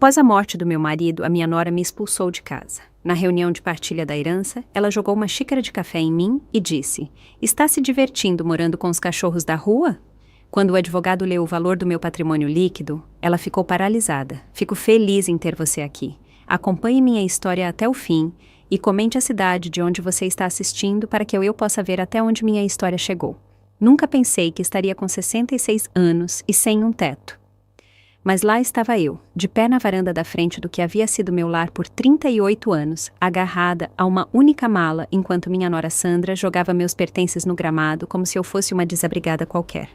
Após a morte do meu marido, a minha nora me expulsou de casa. Na reunião de partilha da herança, ela jogou uma xícara de café em mim e disse: "Está se divertindo morando com os cachorros da rua?" Quando o advogado leu o valor do meu patrimônio líquido, ela ficou paralisada. "Fico feliz em ter você aqui. Acompanhe minha história até o fim e comente a cidade de onde você está assistindo para que eu possa ver até onde minha história chegou. Nunca pensei que estaria com 66 anos e sem um teto. Mas lá estava eu, de pé na varanda da frente do que havia sido meu lar por 38 anos, agarrada a uma única mala enquanto minha nora Sandra jogava meus pertences no gramado como se eu fosse uma desabrigada qualquer.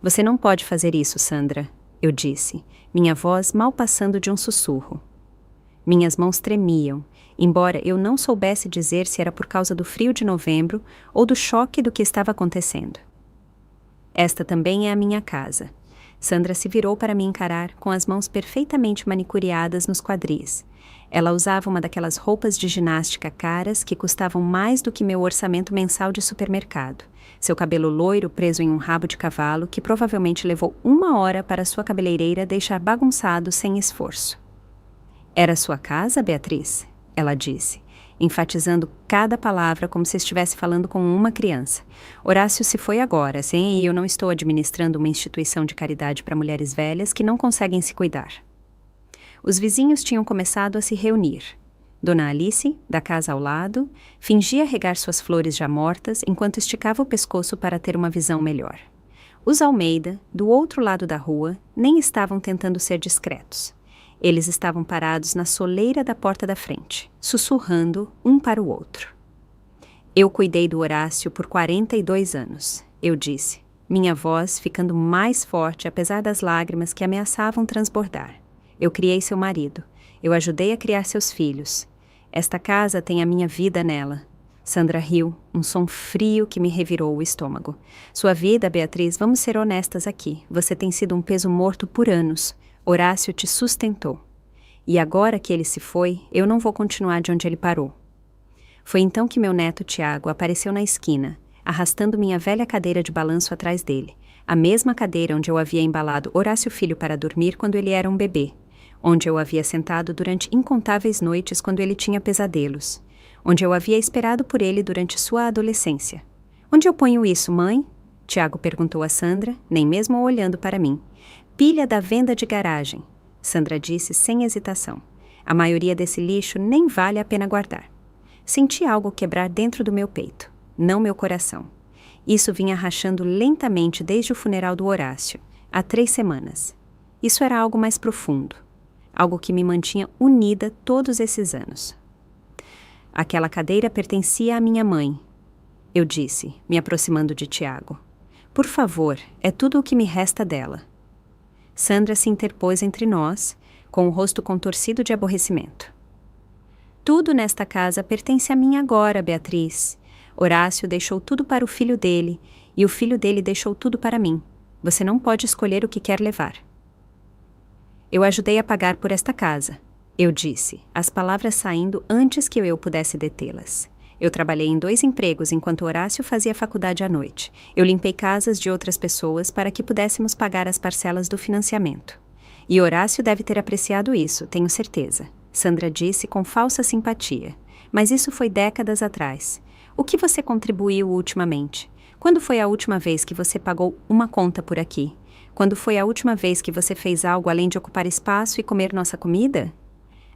"Você não pode fazer isso, Sandra", eu disse, minha voz mal passando de um sussurro. Minhas mãos tremiam, embora eu não soubesse dizer se era por causa do frio de novembro ou do choque do que estava acontecendo. "Esta também é a minha casa." Sandra se virou para me encarar com as mãos perfeitamente manicuriadas nos quadris. Ela usava uma daquelas roupas de ginástica caras que custavam mais do que meu orçamento mensal de supermercado. Seu cabelo loiro preso em um rabo de cavalo que provavelmente levou 1 hora para sua cabeleireira deixar bagunçado sem esforço. "Era sua casa, Beatriz?" ela disse, enfatizando cada palavra como se estivesse falando com uma criança. "Horácio se foi agora, sim, e eu não estou administrando uma instituição de caridade para mulheres velhas que não conseguem se cuidar." Os vizinhos tinham começado a se reunir. Dona Alice, da casa ao lado, fingia regar suas flores já mortas enquanto esticava o pescoço para ter uma visão melhor. Os Almeida, do outro lado da rua, nem estavam tentando ser discretos. Eles estavam parados na soleira da porta da frente, sussurrando um para o outro. "Eu cuidei do Horácio por 42 anos, eu disse, minha voz ficando mais forte apesar das lágrimas que ameaçavam transbordar. "Eu criei seu marido. Eu ajudei a criar seus filhos. Esta casa tem a minha vida nela." Sandra riu, um som frio que me revirou o estômago. "Sua vida, Beatriz, vamos ser honestas aqui. Você tem sido um peso morto por anos. Horácio te sustentou. E agora que ele se foi, eu não vou continuar de onde ele parou." Foi então que meu neto Tiago apareceu na esquina, arrastando minha velha cadeira de balanço atrás dele, a mesma cadeira onde eu havia embalado Horácio Filho para dormir quando ele era um bebê, onde eu havia sentado durante incontáveis noites quando ele tinha pesadelos, onde eu havia esperado por ele durante sua adolescência. "Onde eu ponho isso, mãe?" Tiago perguntou a Sandra, nem mesmo olhando para mim. "Pilha da venda de garagem", Sandra disse sem hesitação. "A maioria desse lixo nem vale a pena guardar." Senti algo quebrar dentro do meu peito, não meu coração. Isso vinha rachando lentamente desde o funeral do Horácio, há 3 semanas. Isso era algo mais profundo, algo que me mantinha unida todos esses anos. "Aquela cadeira pertencia à minha mãe", eu disse, me aproximando de Tiago. "Por favor, é tudo o que me resta dela." Sandra se interpôs entre nós, com o rosto contorcido de aborrecimento. "Tudo nesta casa pertence a mim agora, Beatriz. Horácio deixou tudo para o filho dele, e o filho dele deixou tudo para mim. Você não pode escolher o que quer levar." "Eu ajudei a pagar por esta casa", eu disse, as palavras saindo antes que eu pudesse detê-las. "Eu trabalhei em 2 empregos enquanto Horácio fazia faculdade à noite. Eu limpei casas de outras pessoas para que pudéssemos pagar as parcelas do financiamento. E Horácio deve ter apreciado isso, tenho certeza", Sandra disse com falsa simpatia. "Mas isso foi décadas atrás. O que você contribuiu ultimamente? Quando foi a última vez que você pagou uma conta por aqui? Quando foi a última vez que você fez algo além de ocupar espaço e comer nossa comida?"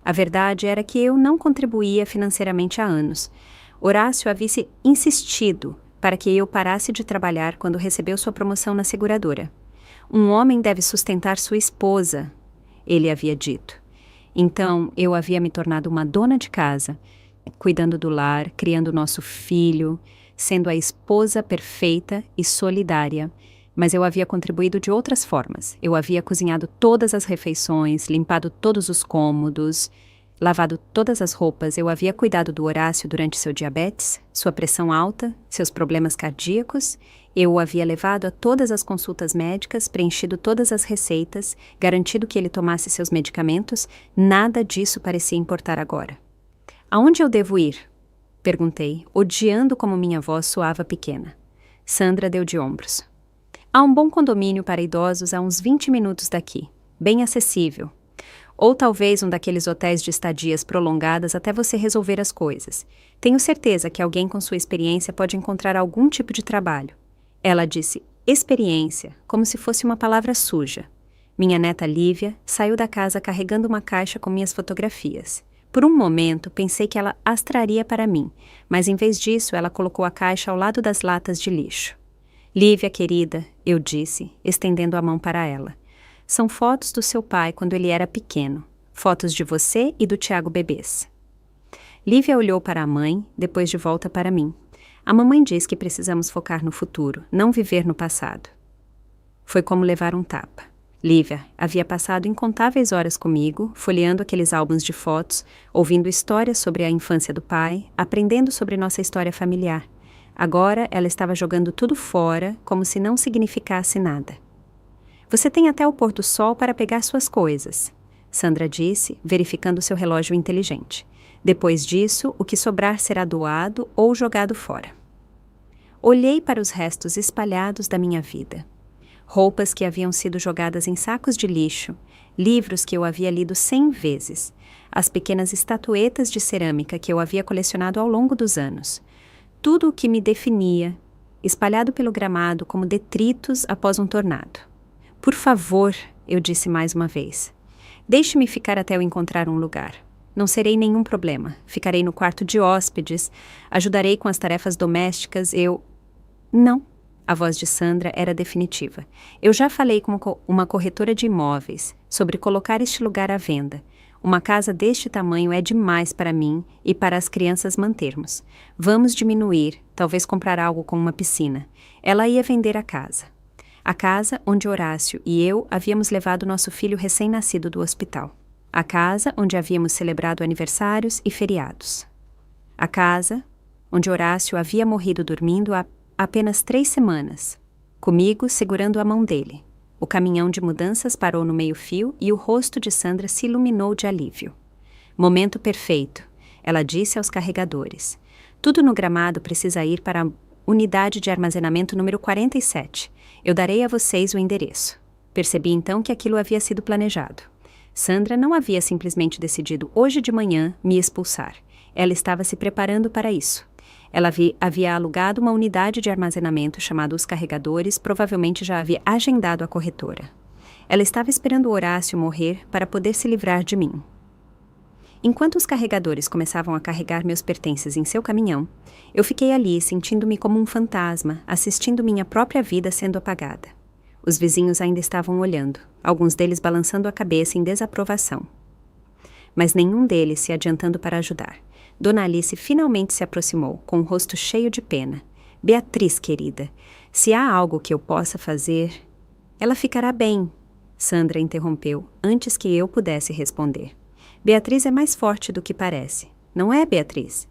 A verdade era que eu não contribuía financeiramente há anos. Horácio havia insistido para que eu parasse de trabalhar quando recebeu sua promoção na seguradora. "Um homem deve sustentar sua esposa", ele havia dito. Então, eu havia me tornado uma dona de casa, cuidando do lar, criando nosso filho, sendo a esposa perfeita e solidária, mas eu havia contribuído de outras formas. Eu havia cozinhado todas as refeições, limpado todos os cômodos, lavado todas as roupas. Eu havia cuidado do Horácio durante seu diabetes, sua pressão alta, seus problemas cardíacos. Eu o havia levado a todas as consultas médicas, preenchido todas as receitas, garantido que ele tomasse seus medicamentos. Nada disso parecia importar agora. "Aonde eu devo ir?" perguntei, odiando como minha voz soava pequena. Sandra deu de ombros. "Há um bom condomínio para idosos a uns 20 minutos daqui, bem acessível. Ou talvez um daqueles hotéis de estadias prolongadas até você resolver as coisas. Tenho certeza que alguém com sua experiência pode encontrar algum tipo de trabalho. Ela disse experiência, como se fosse uma palavra suja. Minha neta Lívia saiu da casa carregando uma caixa com minhas fotografias. Por um momento, pensei que ela as traria para mim, mas em vez disso, ela colocou a caixa ao lado das latas de lixo. Lívia, querida, eu disse, estendendo a mão para ela. São fotos do seu pai quando ele era pequeno. Fotos de você e do Tiago bebês. Lívia olhou para a mãe, depois de volta para mim. A mamãe diz que precisamos focar no futuro, não viver no passado. Foi como levar um tapa. Lívia havia passado incontáveis horas comigo, folheando aqueles álbuns de fotos, ouvindo histórias sobre a infância do pai, aprendendo sobre nossa história familiar. Agora ela estava jogando tudo fora, como se não significasse nada. Você tem até o pôr do sol para pegar suas coisas, Sandra disse, verificando seu relógio inteligente. Depois disso, o que sobrar será doado ou jogado fora. Olhei para os restos espalhados da minha vida. Roupas que haviam sido jogadas em sacos de lixo, livros que eu havia lido 100 vezes, as pequenas estatuetas de cerâmica que eu havia colecionado ao longo dos anos. Tudo o que me definia, espalhado pelo gramado como detritos após um tornado. Por favor, eu disse mais uma vez. Deixe-me ficar até eu encontrar um lugar. Não serei nenhum problema. Ficarei no quarto de hóspedes, ajudarei com as tarefas domésticas, Não. A voz de Sandra era definitiva. Eu já falei com uma corretora de imóveis sobre colocar este lugar à venda. Uma casa deste tamanho é demais para mim e para as crianças mantermos. Vamos diminuir, talvez comprar algo com uma piscina. Ela ia vender a casa. A casa onde Horácio e eu havíamos levado nosso filho recém-nascido do hospital. A casa onde havíamos celebrado aniversários e feriados. A casa onde Horácio havia morrido dormindo há apenas 3 semanas, comigo segurando a mão dele. O caminhão de mudanças parou no meio-fio e o rosto de Sandra se iluminou de alívio. Momento perfeito, ela disse aos carregadores. Tudo no gramado precisa ir para a unidade de armazenamento número 47. Eu darei a vocês o endereço. Percebi então que aquilo havia sido planejado. Sandra não havia simplesmente decidido hoje de manhã me expulsar. Ela estava se preparando para isso. Ela havia alugado uma unidade de armazenamento chamada Os Carregadores, provavelmente já havia agendado a corretora. Ela estava esperando Horácio morrer para poder se livrar de mim. Enquanto os carregadores começavam a carregar meus pertences em seu caminhão, eu fiquei ali sentindo-me como um fantasma, assistindo minha própria vida sendo apagada. Os vizinhos ainda estavam olhando, alguns deles balançando a cabeça em desaprovação. Mas nenhum deles se adiantando para ajudar. Dona Alice finalmente se aproximou, com o rosto cheio de pena. Beatriz, querida, se há algo que eu possa fazer... Ela ficará bem, Sandra interrompeu, antes que eu pudesse responder. Beatriz é mais forte do que parece. Não é, Beatriz?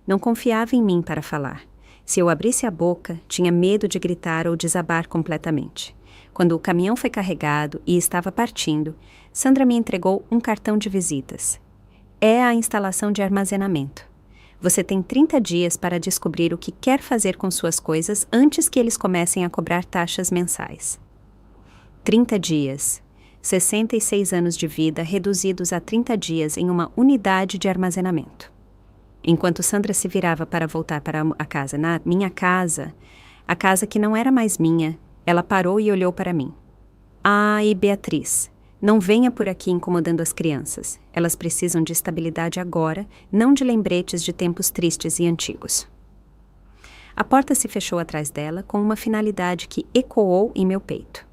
Não confiava em mim para falar. Se eu abrisse a boca, tinha medo de gritar ou desabar completamente. Quando o caminhão foi carregado e estava partindo, Sandra me entregou um cartão de visitas. É a instalação de armazenamento. Você tem 30 dias para descobrir o que quer fazer com suas coisas antes que eles comecem a cobrar taxas mensais. 30 dias. 66 anos de vida reduzidos a 30 dias em uma unidade de armazenamento. Enquanto Sandra se virava para voltar para a casa, na minha casa, a casa que não era mais minha, ela parou e olhou para mim. E Beatriz, não venha por aqui incomodando as crianças. Elas precisam de estabilidade agora, não de lembretes de tempos tristes e antigos. A porta se fechou atrás dela com uma finalidade que ecoou em meu peito.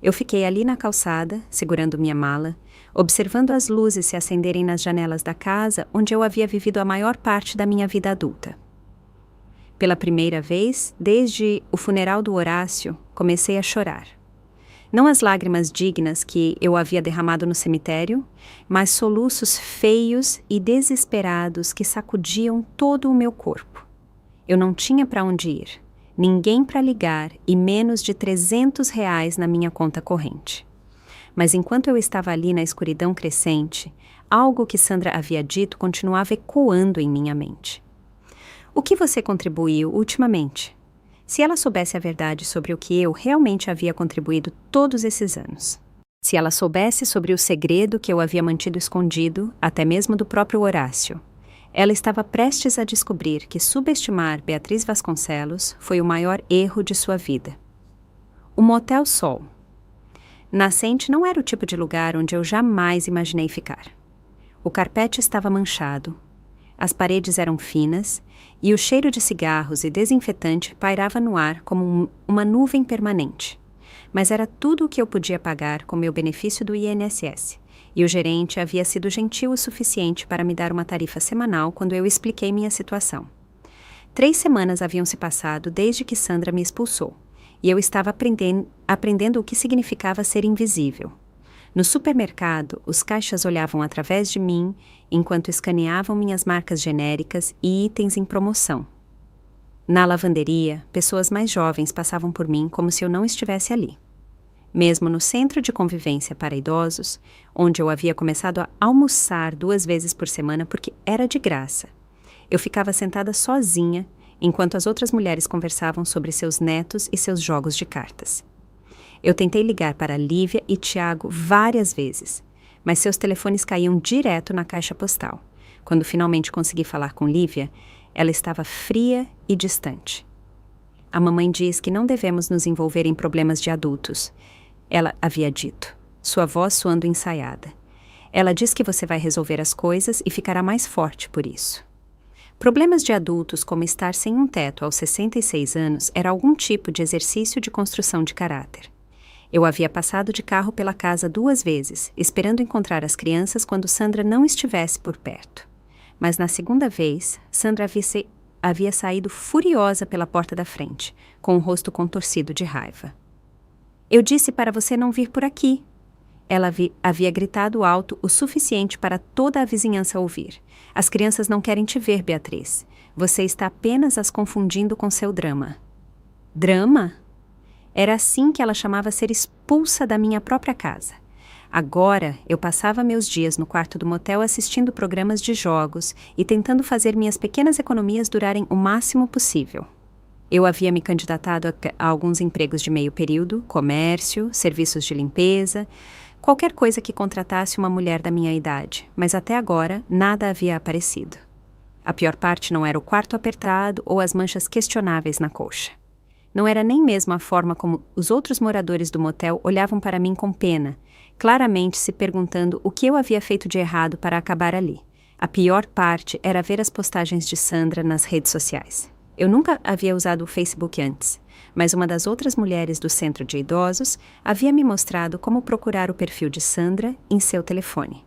Eu fiquei ali na calçada, segurando minha mala, observando as luzes se acenderem nas janelas da casa onde eu havia vivido a maior parte da minha vida adulta. Pela primeira vez, desde o funeral do Horácio, comecei a chorar. Não as lágrimas dignas que eu havia derramado no cemitério, mas soluços feios e desesperados que sacudiam todo o meu corpo. Eu não tinha para onde ir, ninguém para ligar e menos de R$300 na minha conta corrente. Mas enquanto eu estava ali na escuridão crescente, algo que Sandra havia dito continuava ecoando em minha mente. O que você contribuiu ultimamente? Se ela soubesse a verdade sobre o que eu realmente havia contribuído todos esses anos. Se ela soubesse sobre o segredo que eu havia mantido escondido, até mesmo do próprio Horácio, ela estava prestes a descobrir que subestimar Beatriz Vasconcelos foi o maior erro de sua vida. O Motel Sol. Nascente não era o tipo de lugar onde eu jamais imaginei ficar. O carpete estava manchado, as paredes eram finas e o cheiro de cigarros e desinfetante pairava no ar como uma nuvem permanente. Mas era tudo o que eu podia pagar com meu benefício do INSS, e o gerente havia sido gentil o suficiente para me dar uma tarifa semanal quando eu expliquei minha situação. 3 semanas haviam se passado desde que Sandra me expulsou, e eu estava aprendendo o que significava ser invisível. No supermercado, os caixas olhavam através de mim enquanto escaneavam minhas marcas genéricas e itens em promoção. Na lavanderia, pessoas mais jovens passavam por mim como se eu não estivesse ali. Mesmo no centro de convivência para idosos, onde eu havia começado a almoçar 2 vezes por semana porque era de graça, eu ficava sentada sozinha enquanto as outras mulheres conversavam sobre seus netos e seus jogos de cartas. Eu tentei ligar para Lívia e Tiago várias vezes, mas seus telefones caíam direto na caixa postal. Quando finalmente consegui falar com Lívia, ela estava fria e distante. A mamãe diz que não devemos nos envolver em problemas de adultos, ela havia dito, sua voz soando ensaiada. Ela diz que você vai resolver as coisas e ficará mais forte por isso. Problemas de adultos, como estar sem um teto aos 66 anos, era algum tipo de exercício de construção de caráter. Eu havia passado de carro pela casa 2 vezes, esperando encontrar as crianças quando Sandra não estivesse por perto. Mas na segunda vez, Sandra havia saído furiosa pela porta da frente, com o rosto contorcido de raiva. Eu disse para você não vir por aqui. Ela havia gritado alto o suficiente para toda a vizinhança ouvir. As crianças não querem te ver, Beatriz. Você está apenas as confundindo com seu drama. Drama? Era assim que ela chamava ser expulsa da minha própria casa. Agora, eu passava meus dias no quarto do motel assistindo programas de jogos e tentando fazer minhas pequenas economias durarem o máximo possível. Eu havia me candidatado a alguns empregos de meio período, comércio, serviços de limpeza, qualquer coisa que contratasse uma mulher da minha idade, mas até agora nada havia aparecido. A pior parte não era o quarto apertado ou as manchas questionáveis na coxa. Não era nem mesmo a forma como os outros moradores do motel olhavam para mim com pena, claramente se perguntando o que eu havia feito de errado para acabar ali. A pior parte era ver as postagens de Sandra nas redes sociais. Eu nunca havia usado o Facebook antes, mas uma das outras mulheres do centro de idosos havia me mostrado como procurar o perfil de Sandra em seu telefone.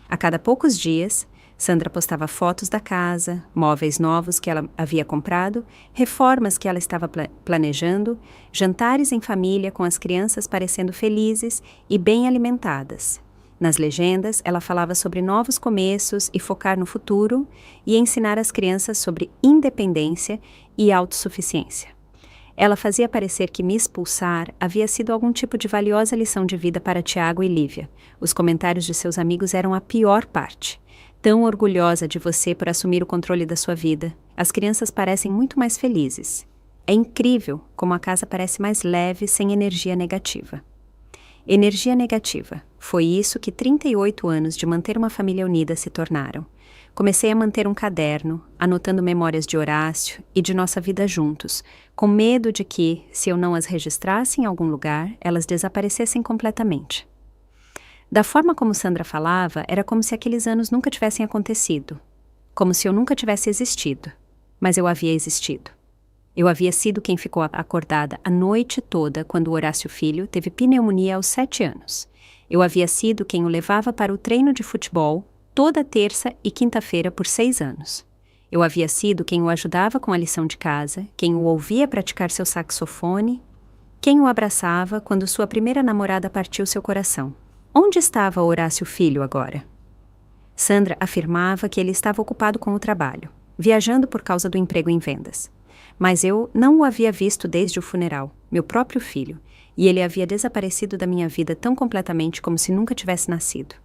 A cada poucos dias, Sandra postava fotos da casa, móveis novos que ela havia comprado, reformas que ela estava planejando, jantares em família com as crianças parecendo felizes e bem alimentadas. Nas legendas, ela falava sobre novos começos e focar no futuro e ensinar as crianças sobre independência e autossuficiência. Ela fazia parecer que me expulsar havia sido algum tipo de valiosa lição de vida para Tiago e Lívia. Os comentários de seus amigos eram a pior parte. Tão orgulhosa de você por assumir o controle da sua vida. As crianças parecem muito mais felizes. É incrível como a casa parece mais leve sem energia negativa. Energia negativa. Foi isso que 38 anos de manter uma família unida se tornaram. Comecei a manter um caderno, anotando memórias de Horácio e de nossa vida juntos, com medo de que, se eu não as registrasse em algum lugar, elas desaparecessem completamente. Da forma como Sandra falava, era como se aqueles anos nunca tivessem acontecido. Como se eu nunca tivesse existido. Mas eu havia existido. Eu havia sido quem ficou acordada a noite toda quando o Horácio Filho teve pneumonia aos 7 anos. Eu havia sido quem o levava para o treino de futebol toda terça e quinta-feira por 6 anos. Eu havia sido quem o ajudava com a lição de casa, quem o ouvia praticar seu saxofone, quem o abraçava quando sua primeira namorada partiu seu coração. Onde estava Horácio Filho agora? Sandra afirmava que ele estava ocupado com o trabalho, viajando por causa do emprego em vendas. Mas eu não o havia visto desde o funeral, meu próprio filho, e ele havia desaparecido da minha vida tão completamente como se nunca tivesse nascido.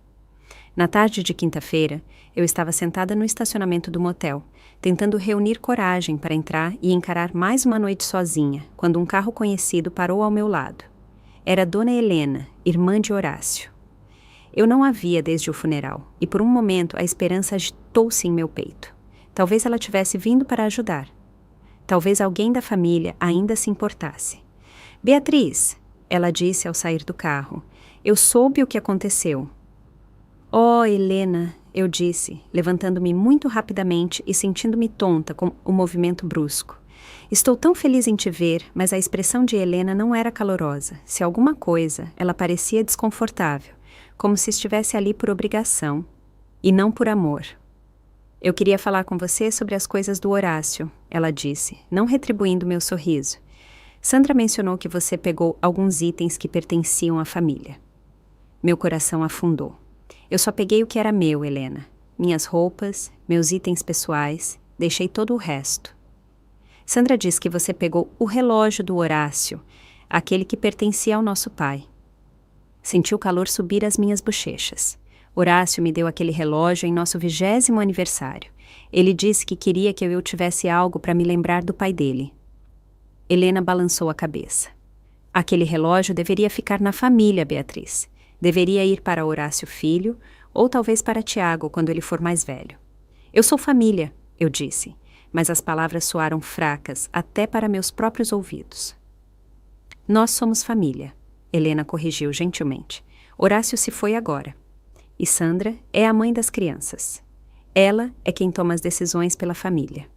Na tarde de quinta-feira, eu estava sentada no estacionamento do motel, tentando reunir coragem para entrar e encarar mais uma noite sozinha, quando um carro conhecido parou ao meu lado. Era Dona Helena, irmã de Horácio. Eu não a via desde o funeral, e por um momento a esperança agitou-se em meu peito. Talvez ela tivesse vindo para ajudar. Talvez alguém da família ainda se importasse. Beatriz, ela disse ao sair do carro, eu soube o que aconteceu. Oh, Helena, eu disse, levantando-me muito rapidamente e sentindo-me tonta com o movimento brusco. Estou tão feliz em te ver, mas a expressão de Helena não era calorosa. Se alguma coisa, ela parecia desconfortável, como se estivesse ali por obrigação, e não por amor. Eu queria falar com você sobre as coisas do Horácio, ela disse, não retribuindo meu sorriso. Sandra mencionou que você pegou alguns itens que pertenciam à família. Meu coração afundou. Eu só peguei o que era meu, Helena. Minhas roupas, meus itens pessoais, deixei todo o resto. Sandra disse que você pegou o relógio do Horácio, aquele que pertencia ao nosso pai. Senti o calor subir às minhas bochechas. Horácio me deu aquele relógio em nosso 20º aniversário. Ele disse que queria que eu tivesse algo para me lembrar do pai dele. Helena balançou a cabeça. Aquele relógio deveria ficar na família, Beatriz. Deveria ir para Horácio filho, ou talvez para Tiago quando ele for mais velho. Eu sou família, eu disse, mas as palavras soaram fracas até para meus próprios ouvidos. Nós somos família, Helena corrigiu gentilmente. Horácio se foi agora. E Sandra é a mãe das crianças. Ela é quem toma as decisões pela família.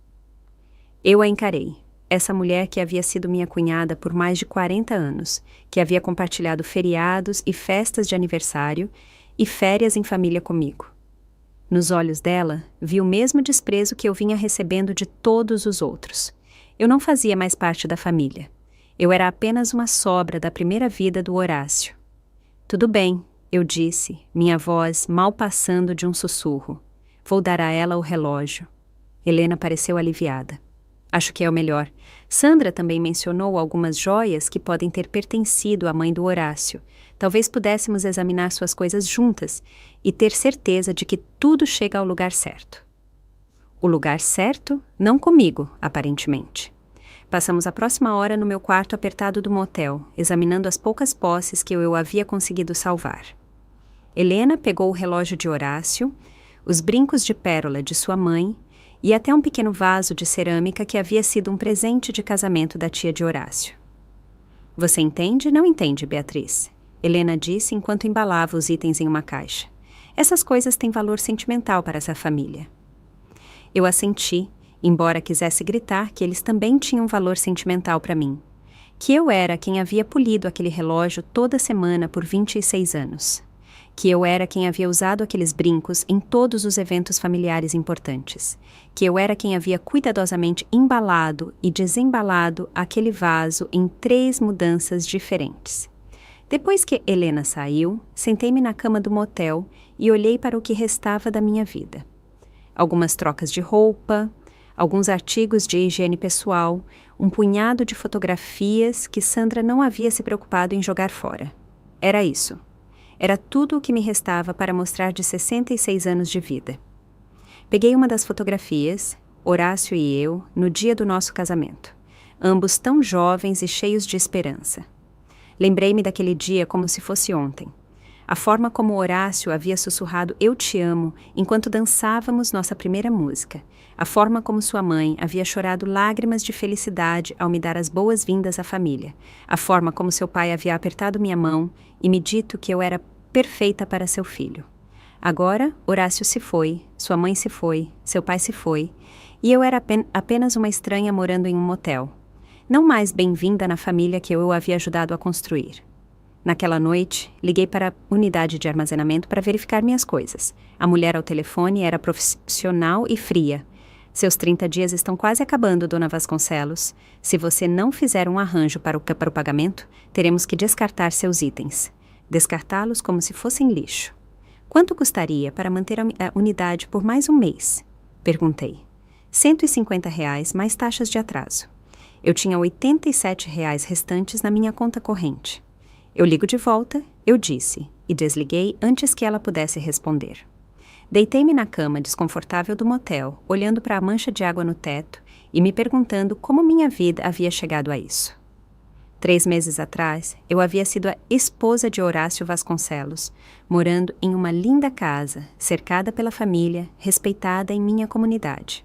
Eu a encarei. Essa mulher que havia sido minha cunhada por mais de 40 anos, que havia compartilhado feriados e festas de aniversário e férias em família comigo. Nos olhos dela, vi o mesmo desprezo que eu vinha recebendo de todos os outros. Eu não fazia mais parte da família. Eu era apenas uma sobra da primeira vida do Horácio. Tudo bem, eu disse, minha voz mal passando de um sussurro. Vou dar a ela o relógio. Helena pareceu aliviada. Acho que é o melhor. Sandra também mencionou algumas joias que podem ter pertencido à mãe do Horácio. Talvez pudéssemos examinar suas coisas juntas e ter certeza de que tudo chega ao lugar certo. O lugar certo? Não comigo, aparentemente. Passamos a próxima hora no meu quarto apertado do motel, examinando as poucas posses que eu havia conseguido salvar. Helena pegou o relógio de Horácio, os brincos de pérola de sua mãe e até um pequeno vaso de cerâmica que havia sido um presente de casamento da tia de Horácio. Você entende? Não entende, Beatriz? Helena disse enquanto embalava os itens em uma caixa. Essas coisas têm valor sentimental para essa família. Eu assenti, embora quisesse gritar que eles também tinham valor sentimental para mim. Que eu era quem havia polido aquele relógio toda semana por 26 anos. Que eu era quem havia usado aqueles brincos em todos os eventos familiares importantes. Que eu era quem havia cuidadosamente embalado e desembalado aquele vaso em 3 mudanças diferentes. Depois que Helena saiu, sentei-me na cama do motel e olhei para o que restava da minha vida. Algumas trocas de roupa, alguns artigos de higiene pessoal, um punhado de fotografias que Sandra não havia se preocupado em jogar fora. Era isso. Era tudo o que me restava para mostrar de 66 anos de vida. Peguei uma das fotografias, Horácio e eu, no dia do nosso casamento. Ambos tão jovens e cheios de esperança. Lembrei-me daquele dia como se fosse ontem. A forma como Horácio havia sussurrado "Eu te amo" enquanto dançávamos nossa primeira música. A forma como sua mãe havia chorado lágrimas de felicidade ao me dar as boas-vindas à família. A forma como seu pai havia apertado minha mão e me dito que eu era perfeita para seu filho. Agora, Horácio se foi, sua mãe se foi, seu pai se foi, e eu era apenas uma estranha morando em um motel. Não mais bem-vinda na família que eu havia ajudado a construir. Naquela noite, liguei para a unidade de armazenamento para verificar minhas coisas. A mulher ao telefone era profissional e fria. Seus 30 dias estão quase acabando, dona Vasconcelos. Se você não fizer um arranjo para o pagamento, teremos que descartar seus itens. Descartá-los como se fossem lixo. Quanto custaria para manter a unidade por mais um mês? Perguntei. R$ 150 mais taxas de atraso. Eu tinha R$ 87 restantes na minha conta corrente. Eu ligo de volta, eu disse, e desliguei antes que ela pudesse responder. Deitei-me na cama desconfortável do motel, olhando para a mancha de água no teto e me perguntando como minha vida havia chegado a isso. 3 meses atrás, eu havia sido a esposa de Horácio Vasconcelos, morando em uma linda casa, cercada pela família, respeitada em minha comunidade.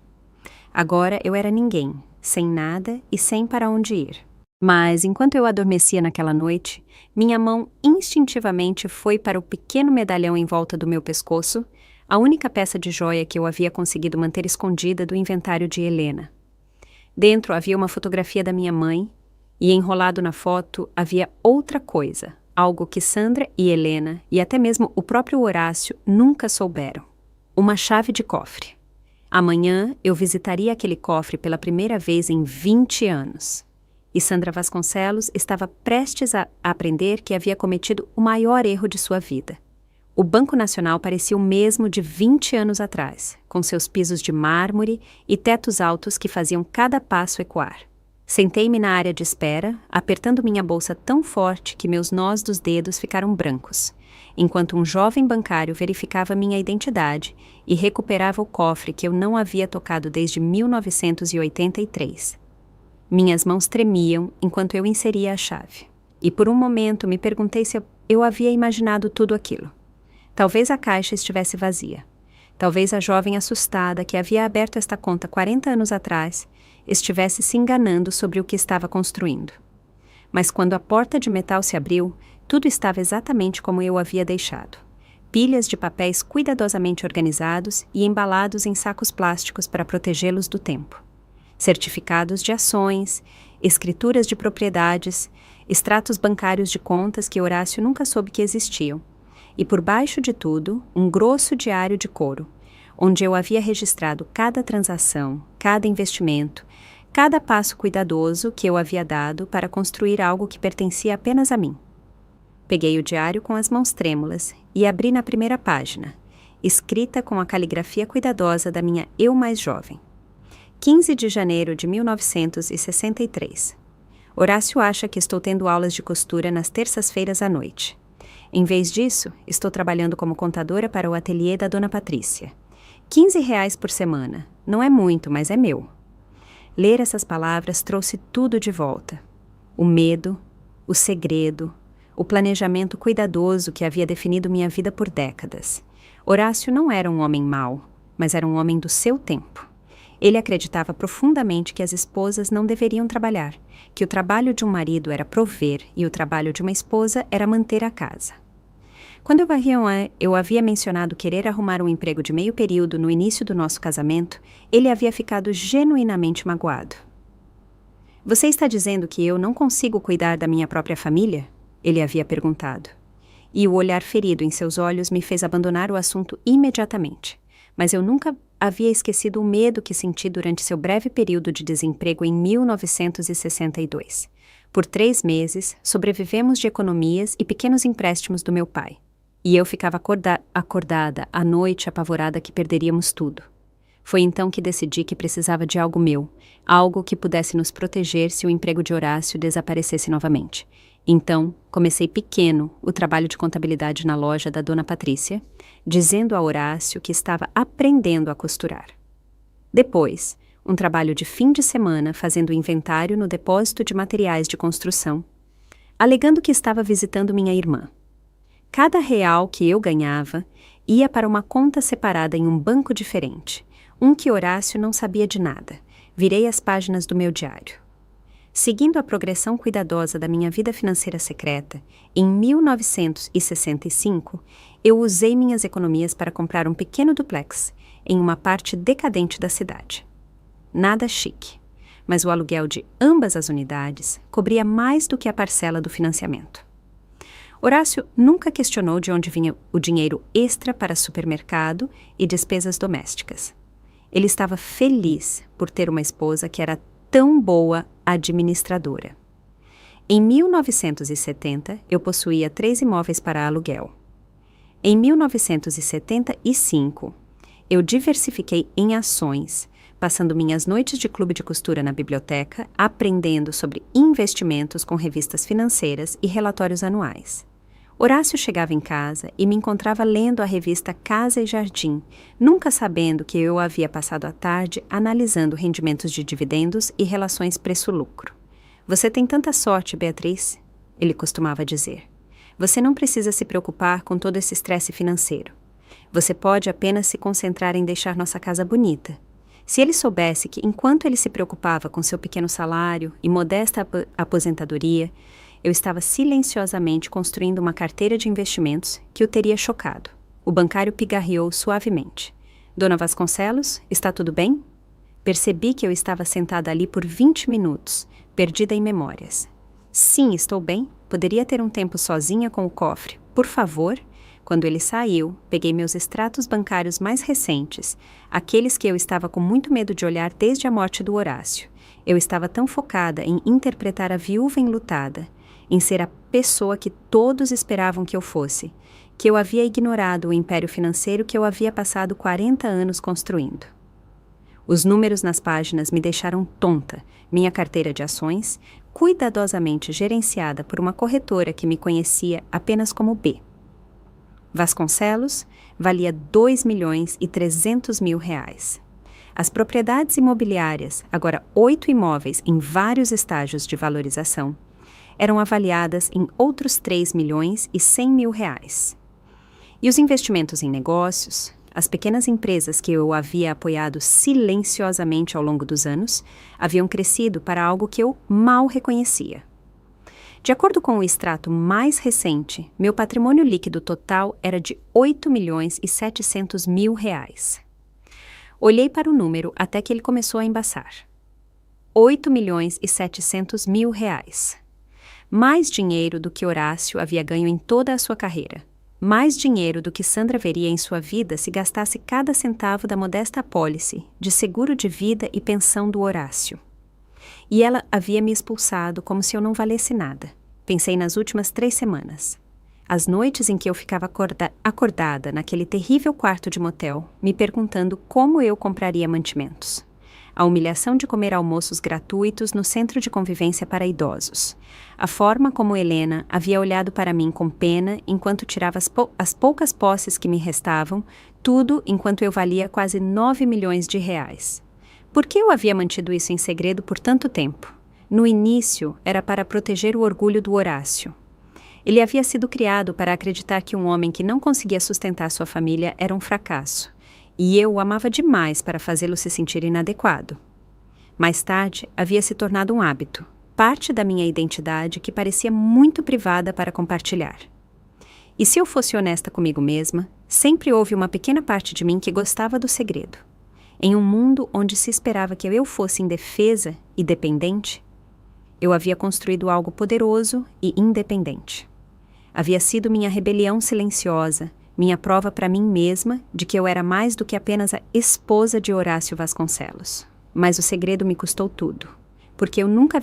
Agora eu era ninguém, sem nada e sem para onde ir. Mas, enquanto eu adormecia naquela noite, minha mão instintivamente foi para o pequeno medalhão em volta do meu pescoço, a única peça de joia que eu havia conseguido manter escondida do inventário de Helena. Dentro havia uma fotografia da minha mãe, e enrolado na foto havia outra coisa, algo que Sandra e Helena, e até mesmo o próprio Horácio, nunca souberam. Uma chave de cofre. Amanhã eu visitaria aquele cofre pela primeira vez em 20 anos. E Sandra Vasconcelos estava prestes a aprender que havia cometido o maior erro de sua vida. O Banco Nacional parecia o mesmo de 20 anos atrás, com seus pisos de mármore e tetos altos que faziam cada passo ecoar. Sentei-me na área de espera, apertando minha bolsa tão forte que meus nós dos dedos ficaram brancos, enquanto um jovem bancário verificava minha identidade e recuperava o cofre que eu não havia tocado desde 1983. Minhas mãos tremiam enquanto eu inseria a chave, e por um momento me perguntei se eu havia imaginado tudo aquilo. Talvez a caixa estivesse vazia. Talvez a jovem assustada que havia aberto esta conta 40 anos atrás estivesse se enganando sobre o que estava construindo. Mas quando a porta de metal se abriu, tudo estava exatamente como eu havia deixado. Pilhas de papéis cuidadosamente organizados e embalados em sacos plásticos para protegê-los do tempo. Certificados de ações, escrituras de propriedades, extratos bancários de contas que Horácio nunca soube que existiam. E por baixo de tudo, um grosso diário de couro, onde eu havia registrado cada transação, cada investimento, cada passo cuidadoso que eu havia dado para construir algo que pertencia apenas a mim. Peguei o diário com as mãos trêmulas e abri na primeira página, escrita com a caligrafia cuidadosa da minha eu mais jovem. 15 de janeiro de 1963. Horácio acha que estou tendo aulas de costura nas terças-feiras à noite. Em vez disso, estou trabalhando como contadora para o ateliê da Dona Patrícia. R$ 15 por semana. Não é muito, mas é meu. Ler essas palavras trouxe tudo de volta. O medo, o segredo, o planejamento cuidadoso que havia definido minha vida por décadas. Horácio não era um homem mau, mas era um homem do seu tempo. Ele acreditava profundamente que as esposas não deveriam trabalhar, que o trabalho de um marido era prover e o trabalho de uma esposa era manter a casa. Quando eu havia mencionado querer arrumar um emprego de meio período no início do nosso casamento, ele havia ficado genuinamente magoado. Você está dizendo que eu não consigo cuidar da minha própria família? Ele havia perguntado. E o olhar ferido em seus olhos me fez abandonar o assunto imediatamente. Mas eu nunca havia esquecido o medo que senti durante seu breve período de desemprego em 1962. Por 3 meses, sobrevivemos de economias e pequenos empréstimos do meu pai. E eu ficava acordada à noite apavorada que perderíamos tudo. Foi então que decidi que precisava de algo meu, algo que pudesse nos proteger se o emprego de Horácio desaparecesse novamente. Então, comecei pequeno o trabalho de contabilidade na loja da Dona Patrícia, dizendo a Horácio que estava aprendendo a costurar. Depois, um trabalho de fim de semana fazendo inventário no depósito de materiais de construção, alegando que estava visitando minha irmã. Cada real que eu ganhava ia para uma conta separada em um banco diferente, um que Horácio não sabia de nada. Virei as páginas do meu diário. Seguindo a progressão cuidadosa da minha vida financeira secreta, em 1965, eu usei minhas economias para comprar um pequeno duplex em uma parte decadente da cidade. Nada chique, mas o aluguel de ambas as unidades cobria mais do que a parcela do financiamento. Horácio nunca questionou de onde vinha o dinheiro extra para supermercado e despesas domésticas. Ele estava feliz por ter uma esposa que era tão boa administradora. Em 1970, eu possuía 3 imóveis para aluguel. Em 1975, eu diversifiquei em ações, passando minhas noites de clube de costura na biblioteca, aprendendo sobre investimentos com revistas financeiras e relatórios anuais. Horácio chegava em casa e me encontrava lendo a revista Casa e Jardim, nunca sabendo que eu havia passado a tarde analisando rendimentos de dividendos e relações preço-lucro. Você tem tanta sorte, Beatriz, ele costumava dizer. Você não precisa se preocupar com todo esse estresse financeiro. Você pode apenas se concentrar em deixar nossa casa bonita. Se ele soubesse que, enquanto ele se preocupava com seu pequeno salário e modesta aposentadoria, eu estava silenciosamente construindo uma carteira de investimentos que o teria chocado. O bancário pigarreou suavemente. Dona Vasconcelos, está tudo bem? Percebi que eu estava sentada ali por 20 minutos, perdida em memórias. Sim, estou bem. Poderia ter um tempo sozinha com o cofre, por favor? Quando ele saiu, peguei meus extratos bancários mais recentes, aqueles que eu estava com muito medo de olhar desde a morte do Horácio. Eu estava tão focada em interpretar a viúva enlutada, em ser a pessoa que todos esperavam que eu fosse, que eu havia ignorado o império financeiro que eu havia passado 40 anos construindo. Os números nas páginas me deixaram tonta. Minha carteira de ações, cuidadosamente gerenciada por uma corretora que me conhecia apenas como B. Vasconcelos valia R$2.300.000. As propriedades imobiliárias, agora 8 imóveis em vários estágios de valorização, eram avaliadas em outros R$3.100.000. E os investimentos em negócios, as pequenas empresas que eu havia apoiado silenciosamente ao longo dos anos, haviam crescido para algo que eu mal reconhecia. De acordo com o extrato mais recente, meu patrimônio líquido total era de R$8.700.000. Olhei para o número até que ele começou a embaçar. R$8.700.000. Mais dinheiro do que Horácio havia ganho em toda a sua carreira. Mais dinheiro do que Sandra veria em sua vida se gastasse cada centavo da modesta apólice de seguro de vida e pensão do Horácio. E ela havia me expulsado como se eu não valesse nada. Pensei nas últimas 3 semanas. As noites em que eu ficava acordada naquele terrível quarto de motel, me perguntando como eu compraria mantimentos. A humilhação de comer almoços gratuitos no centro de convivência para idosos. A forma como Helena havia olhado para mim com pena enquanto tirava as poucas posses que me restavam, tudo enquanto eu valia quase R$9 milhões. Por que eu havia mantido isso em segredo por tanto tempo? No início, era para proteger o orgulho do Horácio. Ele havia sido criado para acreditar que um homem que não conseguia sustentar sua família era um fracasso. E eu o amava demais para fazê-lo se sentir inadequado. Mais tarde, havia se tornado um hábito, parte da minha identidade que parecia muito privada para compartilhar. E se eu fosse honesta comigo mesma, sempre houve uma pequena parte de mim que gostava do segredo. Em um mundo onde se esperava que eu fosse indefesa e dependente, eu havia construído algo poderoso e independente. Havia sido minha rebelião silenciosa, minha prova para mim mesma de que eu era mais do que apenas a esposa de Horácio Vasconcelos. Mas o segredo me custou tudo, porque eu nunca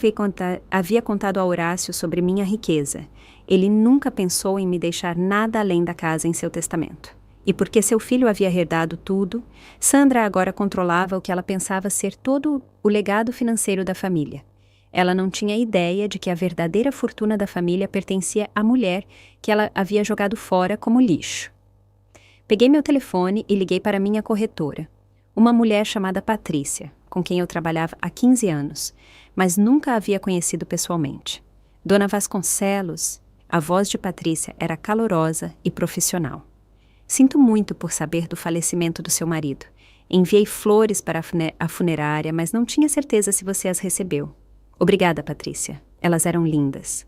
havia contado a Horácio sobre minha riqueza. Ele nunca pensou em me deixar nada além da casa em seu testamento. E porque seu filho havia herdado tudo, Sandra agora controlava o que ela pensava ser todo o legado financeiro da família. Ela não tinha ideia de que a verdadeira fortuna da família pertencia à mulher que ela havia jogado fora como lixo. Peguei meu telefone e liguei para minha corretora, uma mulher chamada Patrícia, com quem eu trabalhava há 15 anos, mas nunca a havia conhecido pessoalmente. Dona Vasconcelos, a voz de Patrícia era calorosa e profissional. Sinto muito por saber do falecimento do seu marido. Enviei flores para a funerária, mas não tinha certeza se você as recebeu. Obrigada, Patrícia. Elas eram lindas.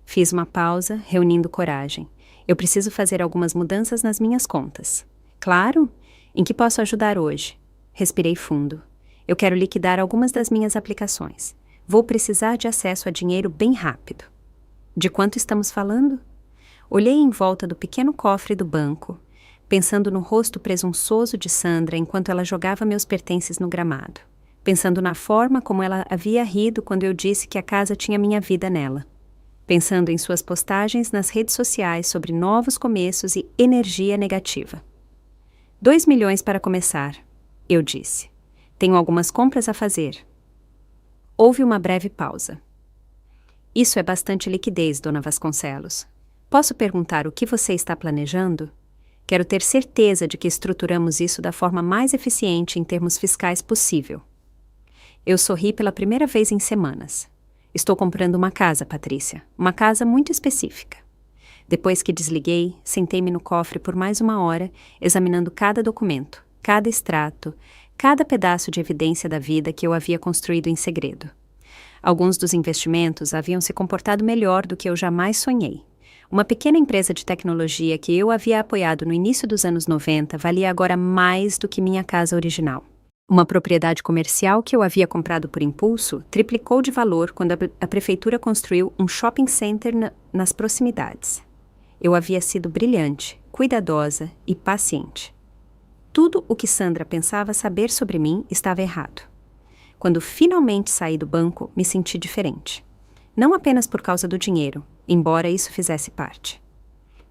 Fiz uma pausa, reunindo coragem. Eu preciso fazer algumas mudanças nas minhas contas. Claro? Em que posso ajudar hoje? Respirei fundo. Eu quero liquidar algumas das minhas aplicações. Vou precisar de acesso a dinheiro bem rápido. De quanto estamos falando? Olhei em volta do pequeno cofre do banco, pensando no rosto presunçoso de Sandra enquanto ela jogava meus pertences no gramado. Pensando na forma como ela havia rido quando eu disse que a casa tinha minha vida nela. Pensando em suas postagens nas redes sociais sobre novos começos e energia negativa. 2 milhões para começar, eu disse. Tenho algumas compras a fazer. Houve uma breve pausa. Isso é bastante liquidez, Dona Vasconcelos. Posso perguntar o que você está planejando? Quero ter certeza de que estruturamos isso da forma mais eficiente em termos fiscais possível. Eu sorri pela primeira vez em semanas. Estou comprando uma casa, Patrícia. Uma casa muito específica. Depois que desliguei, sentei-me no cofre por mais 1 hora, examinando cada documento, cada extrato, cada pedaço de evidência da vida que eu havia construído em segredo. Alguns dos investimentos haviam se comportado melhor do que eu jamais sonhei. Uma pequena empresa de tecnologia que eu havia apoiado no início dos anos 90 valia agora mais do que minha casa original. Uma propriedade comercial que eu havia comprado por impulso triplicou de valor quando a prefeitura construiu um shopping center nas proximidades. Eu havia sido brilhante, cuidadosa e paciente. Tudo o que Sandra pensava saber sobre mim estava errado. Quando finalmente saí do banco, me senti diferente. Não apenas por causa do dinheiro, embora isso fizesse parte.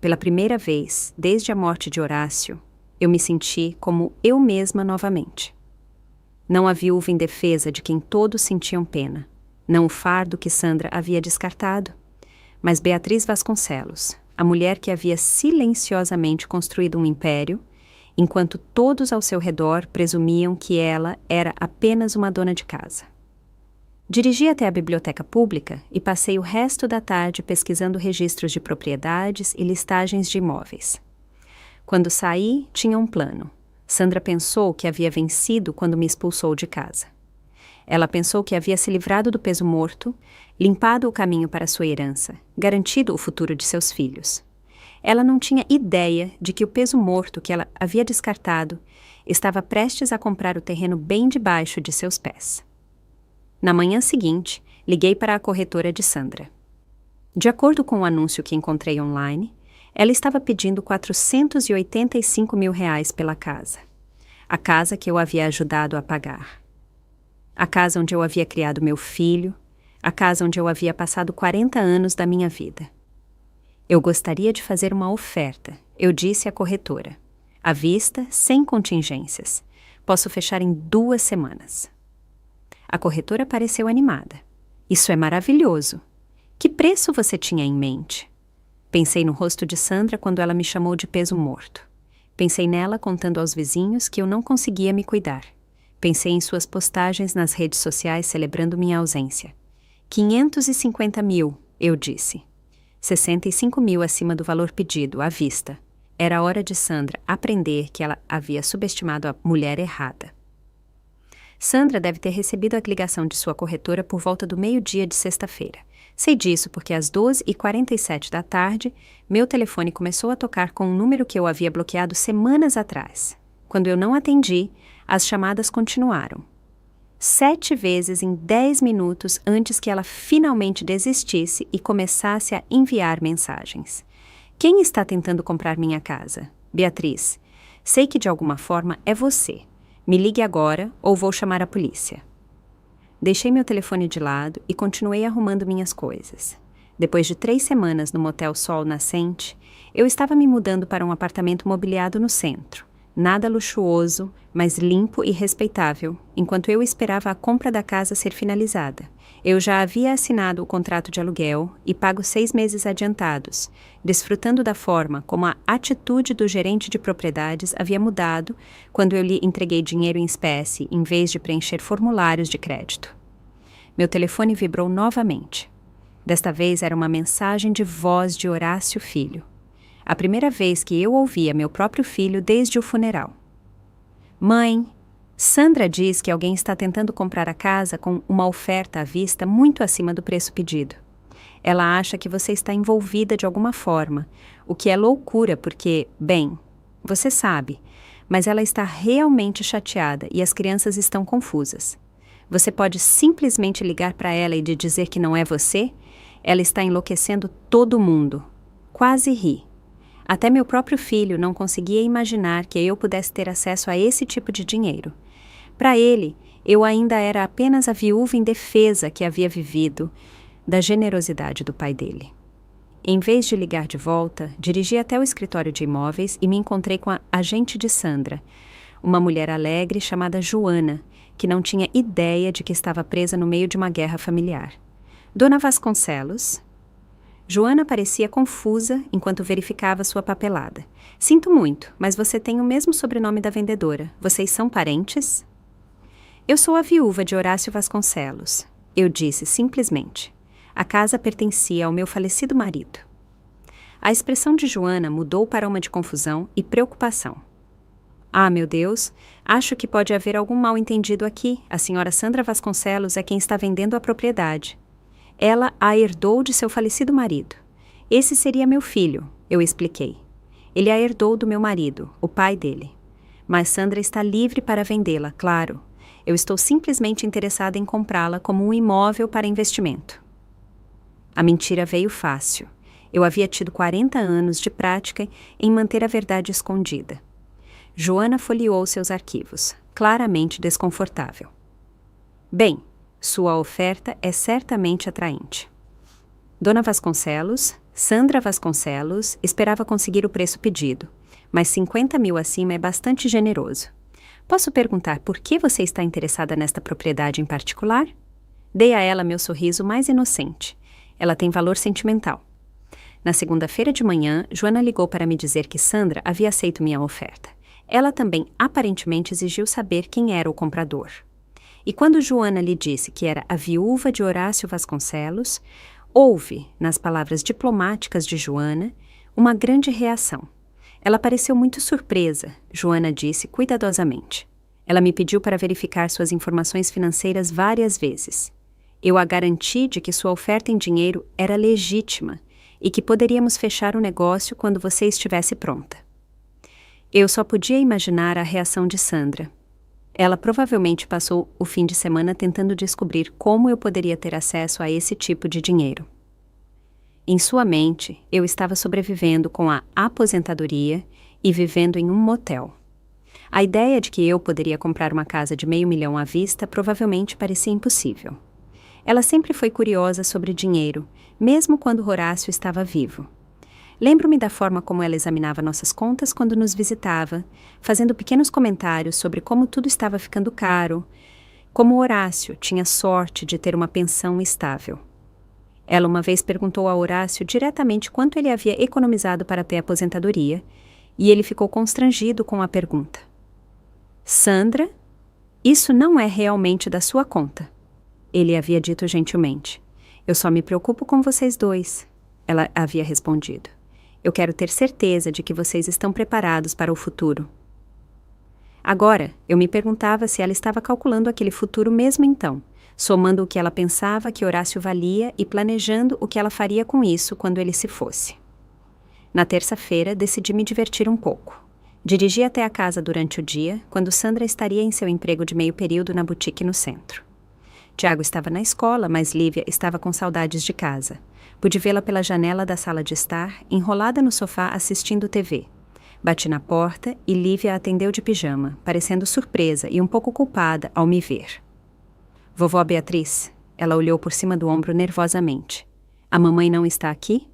Pela primeira vez, desde a morte de Horácio, eu me senti como eu mesma novamente. Não a viúva indefesa de quem todos sentiam pena, não o fardo que Sandra havia descartado, mas Beatriz Vasconcelos, a mulher que havia silenciosamente construído um império, enquanto todos ao seu redor presumiam que ela era apenas uma dona de casa. Dirigi até a biblioteca pública e passei o resto da tarde pesquisando registros de propriedades e listagens de imóveis. Quando saí, tinha um plano. Sandra pensou que havia vencido quando me expulsou de casa. Ela pensou que havia se livrado do peso morto, limpado o caminho para sua herança, garantido o futuro de seus filhos. Ela não tinha ideia de que o peso morto que ela havia descartado estava prestes a comprar o terreno bem debaixo de seus pés. Na manhã seguinte, liguei para a corretora de Sandra. De acordo com o anúncio que encontrei online, ela estava pedindo R$485 mil pela casa. A casa que eu havia ajudado a pagar. A casa onde eu havia criado meu filho, a casa onde eu havia passado 40 anos da minha vida. Eu gostaria de fazer uma oferta, eu disse à corretora. À vista, sem contingências. Posso fechar em 2 semanas. A corretora pareceu animada. Isso é maravilhoso. Que preço você tinha em mente? Pensei no rosto de Sandra quando ela me chamou de peso morto. Pensei nela contando aos vizinhos que eu não conseguia me cuidar. Pensei em suas postagens nas redes sociais celebrando minha ausência. 550 mil, eu disse. 65 mil acima do valor pedido, à vista. Era a hora de Sandra aprender que ela havia subestimado a mulher errada. Sandra deve ter recebido a ligação de sua corretora por volta do meio-dia de sexta-feira. Sei disso porque às 12h47 da tarde, meu telefone começou a tocar com um número que eu havia bloqueado semanas atrás. Quando eu não atendi, as chamadas continuaram. 7 vezes em 10 minutos antes que ela finalmente desistisse e começasse a enviar mensagens. Quem está tentando comprar minha casa? Beatriz. Sei que de alguma forma é você. Me ligue agora ou vou chamar a polícia. Deixei meu telefone de lado e continuei arrumando minhas coisas. Depois de 3 semanas no motel Sol Nascente, eu estava me mudando para um apartamento mobiliado no centro. Nada luxuoso, mas limpo e respeitável, enquanto eu esperava a compra da casa ser finalizada. Eu já havia assinado o contrato de aluguel e pago 6 meses adiantados, desfrutando da forma como a atitude do gerente de propriedades havia mudado quando eu lhe entreguei dinheiro em espécie em vez de preencher formulários de crédito. Meu telefone vibrou novamente. Desta vez era uma mensagem de voz de Horácio Filho. A primeira vez que eu ouvia meu próprio filho desde o funeral. Mãe, Sandra diz que alguém está tentando comprar a casa com uma oferta à vista muito acima do preço pedido. Ela acha que você está envolvida de alguma forma, o que é loucura porque, bem, você sabe, mas ela está realmente chateada e as crianças estão confusas. Você pode simplesmente ligar para ela e dizer que não é você? Ela está enlouquecendo todo mundo. Quase ri. Até meu próprio filho não conseguia imaginar que eu pudesse ter acesso a esse tipo de dinheiro. Para ele, eu ainda era apenas a viúva indefesa que havia vivido da generosidade do pai dele. Em vez de ligar de volta, dirigi até o escritório de imóveis e me encontrei com a agente de Sandra, uma mulher alegre chamada Joana, que não tinha ideia de que estava presa no meio de uma guerra familiar. Dona Vasconcelos... Joana parecia confusa enquanto verificava sua papelada. Sinto muito, mas você tem o mesmo sobrenome da vendedora. Vocês são parentes? Eu sou a viúva de Horácio Vasconcelos, eu disse simplesmente. A casa pertencia ao meu falecido marido. A expressão de Joana mudou para uma de confusão e preocupação. Ah, meu Deus, acho que pode haver algum mal-entendido aqui. A senhora Sandra Vasconcelos é quem está vendendo a propriedade. Ela a herdou de seu falecido marido. Esse seria meu filho, eu expliquei. Ele a herdou do meu marido, o pai dele. Mas Sandra está livre para vendê-la, claro. Eu estou simplesmente interessada em comprá-la como um imóvel para investimento. A mentira veio fácil. Eu havia tido 40 anos de prática em manter a verdade escondida. Joana folheou seus arquivos, claramente desconfortável. Bem, sua oferta é certamente atraente. Dona Vasconcelos, Sandra Vasconcelos, esperava conseguir o preço pedido, mas 50 mil acima é bastante generoso. Posso perguntar por que você está interessada nesta propriedade em particular? Dei a ela meu sorriso mais inocente. Ela tem valor sentimental. Na segunda-feira de manhã, Joana ligou para me dizer que Sandra havia aceito minha oferta. Ela também aparentemente exigiu saber quem era o comprador. E quando Joana lhe disse que era a viúva de Horácio Vasconcelos, houve, nas palavras diplomáticas de Joana, uma grande reação. Ela pareceu muito surpresa, Joana disse cuidadosamente. Ela me pediu para verificar suas informações financeiras várias vezes. Eu a garanti de que sua oferta em dinheiro era legítima e que poderíamos fechar o negócio quando você estivesse pronta. Eu só podia imaginar a reação de Sandra. Ela provavelmente passou o fim de semana tentando descobrir como eu poderia ter acesso a esse tipo de dinheiro. Em sua mente, eu estava sobrevivendo com a aposentadoria e vivendo em um motel. A ideia de que eu poderia comprar uma casa de $500 mil à vista provavelmente parecia impossível. Ela sempre foi curiosa sobre dinheiro, mesmo quando Horácio estava vivo. Lembro-me da forma como ela examinava nossas contas quando nos visitava, fazendo pequenos comentários sobre como tudo estava ficando caro, como Horácio tinha sorte de ter uma pensão estável. Ela uma vez perguntou a Horácio diretamente quanto ele havia economizado para ter aposentadoria, e ele ficou constrangido com a pergunta. Sandra, isso não é realmente da sua conta. Ele havia dito gentilmente. Eu só me preocupo com vocês dois, ela havia respondido. Eu quero ter certeza de que vocês estão preparados para o futuro. Agora, eu me perguntava se ela estava calculando aquele futuro mesmo então, somando o que ela pensava que Horácio valia e planejando o que ela faria com isso quando ele se fosse. Na terça-feira, decidi me divertir um pouco. Dirigi até a casa durante o dia, quando Sandra estaria em seu emprego de meio período na boutique no centro. Tiago estava na escola, mas Lívia estava com saudades de casa. Pude vê-la pela janela da sala de estar, enrolada no sofá assistindo TV. Bati na porta e Lívia atendeu de pijama, parecendo surpresa e um pouco culpada ao me ver. Vovó Beatriz, ela olhou por cima do ombro nervosamente. A mamãe não está aqui?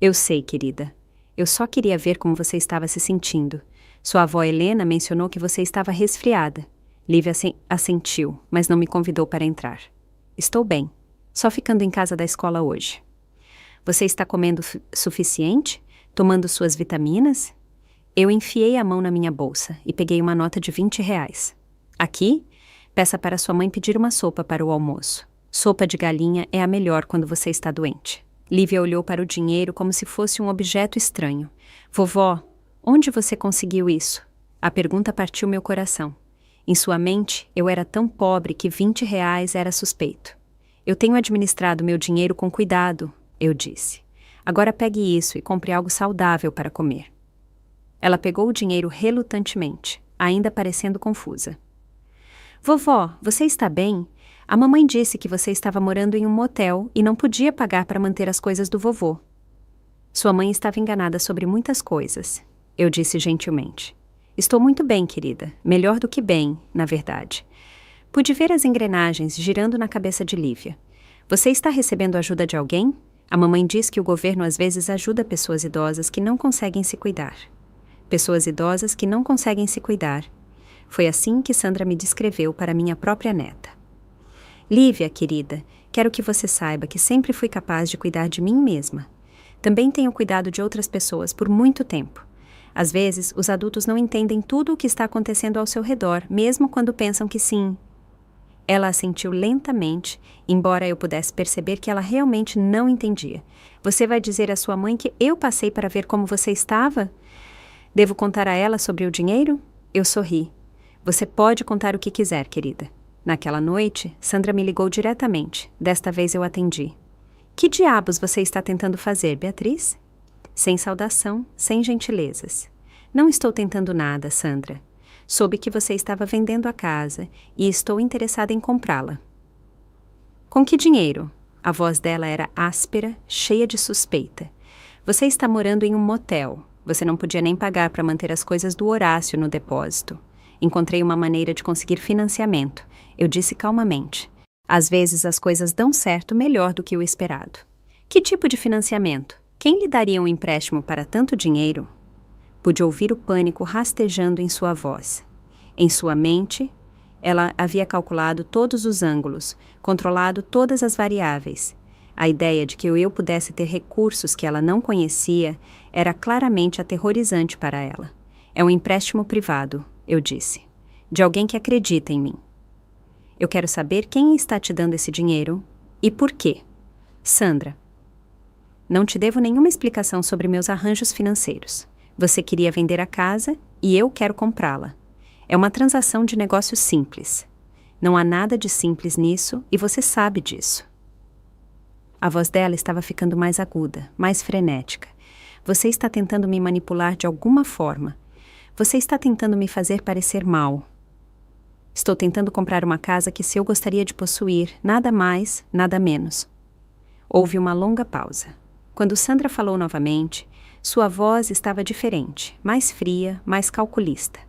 Eu sei, querida. Eu só queria ver como você estava se sentindo. Sua avó Helena mencionou que você estava resfriada. Lívia assentiu, mas não me convidou para entrar. Estou bem, só ficando em casa da escola hoje. Você está comendo suficiente? Tomando suas vitaminas? Eu enfiei a mão na minha bolsa e peguei uma nota de R$20. Aqui, peça para sua mãe pedir uma sopa para o almoço. Sopa de galinha é a melhor quando você está doente. Lívia olhou para o dinheiro como se fosse um objeto estranho. Vovó, onde você conseguiu isso? A pergunta partiu meu coração. Em sua mente, eu era tão pobre que R$20 era suspeito. Eu tenho administrado meu dinheiro com cuidado, eu disse. Agora pegue isso e compre algo saudável para comer. Ela pegou o dinheiro relutantemente, ainda parecendo confusa. Vovó, você está bem? A mamãe disse que você estava morando em um motel e não podia pagar para manter as coisas do vovô. Sua mãe estava enganada sobre muitas coisas, eu disse gentilmente. Estou muito bem, querida. Melhor do que bem, na verdade. Pude ver as engrenagens girando na cabeça de Lívia. Você está recebendo ajuda de alguém? A mamãe diz que o governo às vezes ajuda pessoas idosas que não conseguem se cuidar. Pessoas idosas que não conseguem se cuidar. Foi assim que Sandra me descreveu para minha própria neta. Lívia, querida, quero que você saiba que sempre fui capaz de cuidar de mim mesma. Também tenho cuidado de outras pessoas por muito tempo. Às vezes, os adultos não entendem tudo o que está acontecendo ao seu redor, mesmo quando pensam que sim. Ela assentiu lentamente, embora eu pudesse perceber que ela realmente não entendia. Você vai dizer à sua mãe que eu passei para ver como você estava? Devo contar a ela sobre o dinheiro? Eu sorri. Você pode contar o que quiser, querida. Naquela noite, Sandra me ligou diretamente. Desta vez eu atendi. Que diabos você está tentando fazer, Beatriz? Sem saudação, sem gentilezas. Não estou tentando nada, Sandra. Soube que você estava vendendo a casa e estou interessada em comprá-la. Com que dinheiro? A voz dela era áspera, cheia de suspeita. Você está morando em um motel. Você não podia nem pagar para manter as coisas do Horácio no depósito. Encontrei uma maneira de conseguir financiamento. Eu disse calmamente. Às vezes as coisas dão certo melhor do que o esperado. Que tipo de financiamento? Quem lhe daria um empréstimo para tanto dinheiro? Pude ouvir o pânico rastejando em sua voz. Em sua mente, ela havia calculado todos os ângulos, controlado todas as variáveis. A ideia de que eu pudesse ter recursos que ela não conhecia era claramente aterrorizante para ela. É um empréstimo privado, eu disse, de alguém que acredita em mim. Eu quero saber quem está te dando esse dinheiro e por quê. Sandra, não te devo nenhuma explicação sobre meus arranjos financeiros. Você queria vender a casa e eu quero comprá-la. É uma transação de negócio simples. Não há nada de simples nisso e você sabe disso. A voz dela estava ficando mais aguda, mais frenética. Você está tentando me manipular de alguma forma. Você está tentando me fazer parecer mal. Estou tentando comprar uma casa que eu gostaria de possuir, nada mais, nada menos. Houve uma longa pausa. Quando Sandra falou novamente, sua voz estava diferente, mais fria, mais calculista.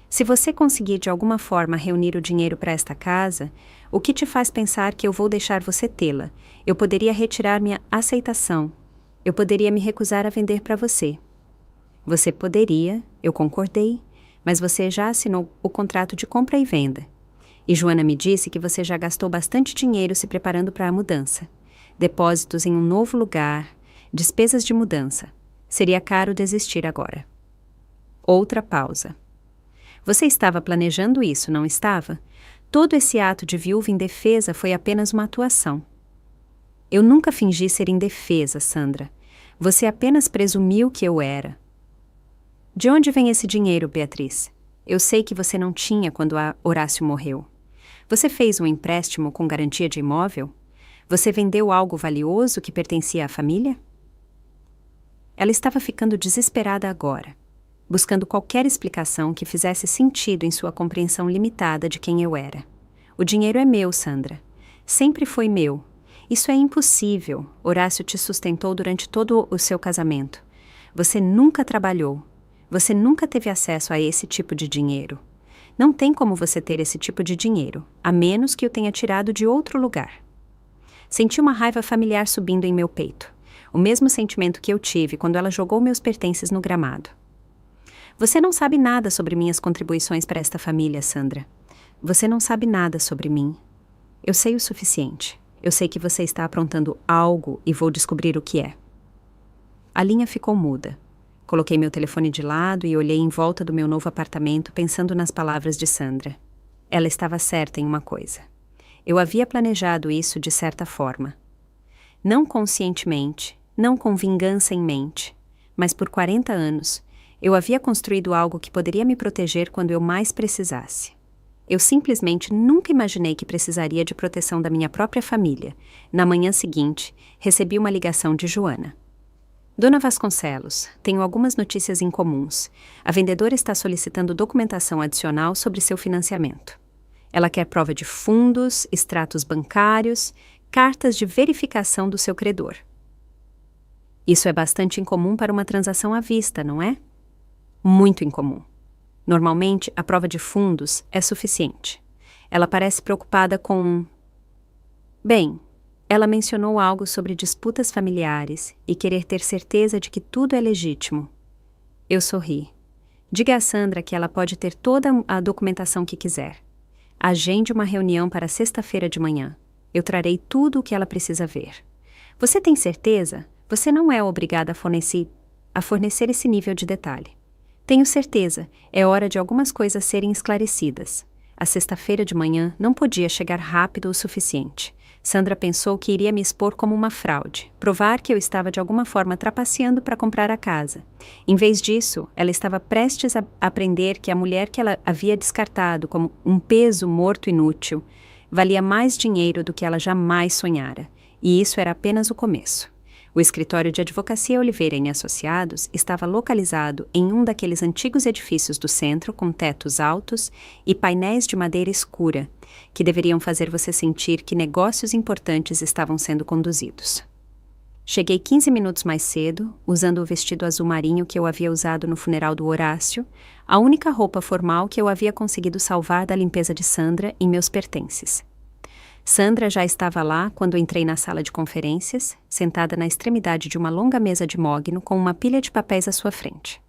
Se você conseguir de alguma forma reunir o dinheiro para esta casa, o que te faz pensar que eu vou deixar você tê-la? Eu poderia retirar minha aceitação. Eu poderia me recusar a vender para você. Você poderia, eu concordei, mas você já assinou o contrato de compra e venda. E Joana me disse que você já gastou bastante dinheiro se preparando para a mudança. Depósitos em um novo lugar, despesas de mudança. Seria caro desistir agora. Outra pausa. Você estava planejando isso, não estava? Todo esse ato de viúva indefesa foi apenas uma atuação. Eu nunca fingi ser indefesa, Sandra. Você apenas presumiu que eu era. De onde vem esse dinheiro, Beatriz? Eu sei que você não tinha quando Horácio morreu. Você fez um empréstimo com garantia de imóvel? Você vendeu algo valioso que pertencia à família? Ela estava ficando desesperada agora, buscando qualquer explicação que fizesse sentido em sua compreensão limitada de quem eu era. O dinheiro é meu, Sandra. Sempre foi meu. Isso é impossível. Horácio te sustentou durante todo o seu casamento. Você nunca trabalhou. Você nunca teve acesso a esse tipo de dinheiro. Não tem como você ter esse tipo de dinheiro, a menos que eu tenha tirado de outro lugar. Senti uma raiva familiar subindo em meu peito. O mesmo sentimento que eu tive quando ela jogou meus pertences no gramado. Você não sabe nada sobre minhas contribuições para esta família, Sandra. Você não sabe nada sobre mim. Eu sei o suficiente. Eu sei que você está aprontando algo e vou descobrir o que é. A linha ficou muda. Coloquei meu telefone de lado e olhei em volta do meu novo apartamento pensando nas palavras de Sandra. Ela estava certa em uma coisa. Eu havia planejado isso de certa forma. Não conscientemente, não com vingança em mente, mas por 40 anos, eu havia construído algo que poderia me proteger quando eu mais precisasse. Eu simplesmente nunca imaginei que precisaria de proteção da minha própria família. Na manhã seguinte, recebi uma ligação de Joana. Dona Vasconcelos, tenho algumas notícias incomuns. A vendedora está solicitando documentação adicional sobre seu financiamento. Ela quer prova de fundos, extratos bancários, cartas de verificação do seu credor. Isso é bastante incomum para uma transação à vista, não é? Muito incomum. Normalmente, a prova de fundos é suficiente. Ela parece preocupada com... Bem, ela mencionou algo sobre disputas familiares e querer ter certeza de que tudo é legítimo. Eu sorri. Diga a Sandra que ela pode ter toda a documentação que quiser. Agende uma reunião para sexta-feira de manhã. Eu trarei tudo o que ela precisa ver. Você tem certeza? Você não é obrigada a fornecer esse nível de detalhe. Tenho certeza, é hora de algumas coisas serem esclarecidas. A sexta-feira de manhã não podia chegar rápido o suficiente. Sandra pensou que iria me expor como uma fraude, provar que eu estava de alguma forma trapaceando para comprar a casa. Em vez disso, ela estava prestes a aprender que a mulher que ela havia descartado como um peso morto inútil valia mais dinheiro do que ela jamais sonhara, e isso era apenas o começo. O escritório de advocacia Oliveira e Associados estava localizado em um daqueles antigos edifícios do centro com tetos altos e painéis de madeira escura, que deveriam fazer você sentir que negócios importantes estavam sendo conduzidos. Cheguei 15 minutos mais cedo, usando o vestido azul marinho que eu havia usado no funeral do Horácio, a única roupa formal que eu havia conseguido salvar da limpeza de Sandra em meus pertences. Sandra já estava lá quando entrei na sala de conferências, sentada na extremidade de uma longa mesa de mogno com uma pilha de papéis à sua frente.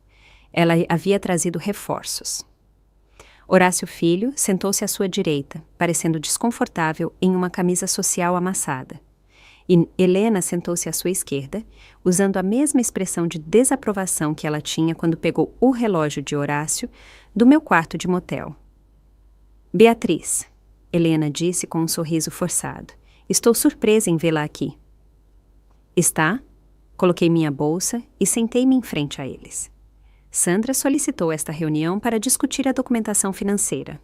Ela havia trazido reforços. Horácio Filho sentou-se à sua direita, parecendo desconfortável em uma camisa social amassada. E Helena sentou-se à sua esquerda, usando a mesma expressão de desaprovação que ela tinha quando pegou o relógio de Horácio do meu quarto de motel. Beatriz, Helena disse com um sorriso forçado. Estou surpresa em vê-la aqui. Está? Coloquei minha bolsa e sentei-me em frente a eles. Sandra solicitou esta reunião para discutir a documentação financeira.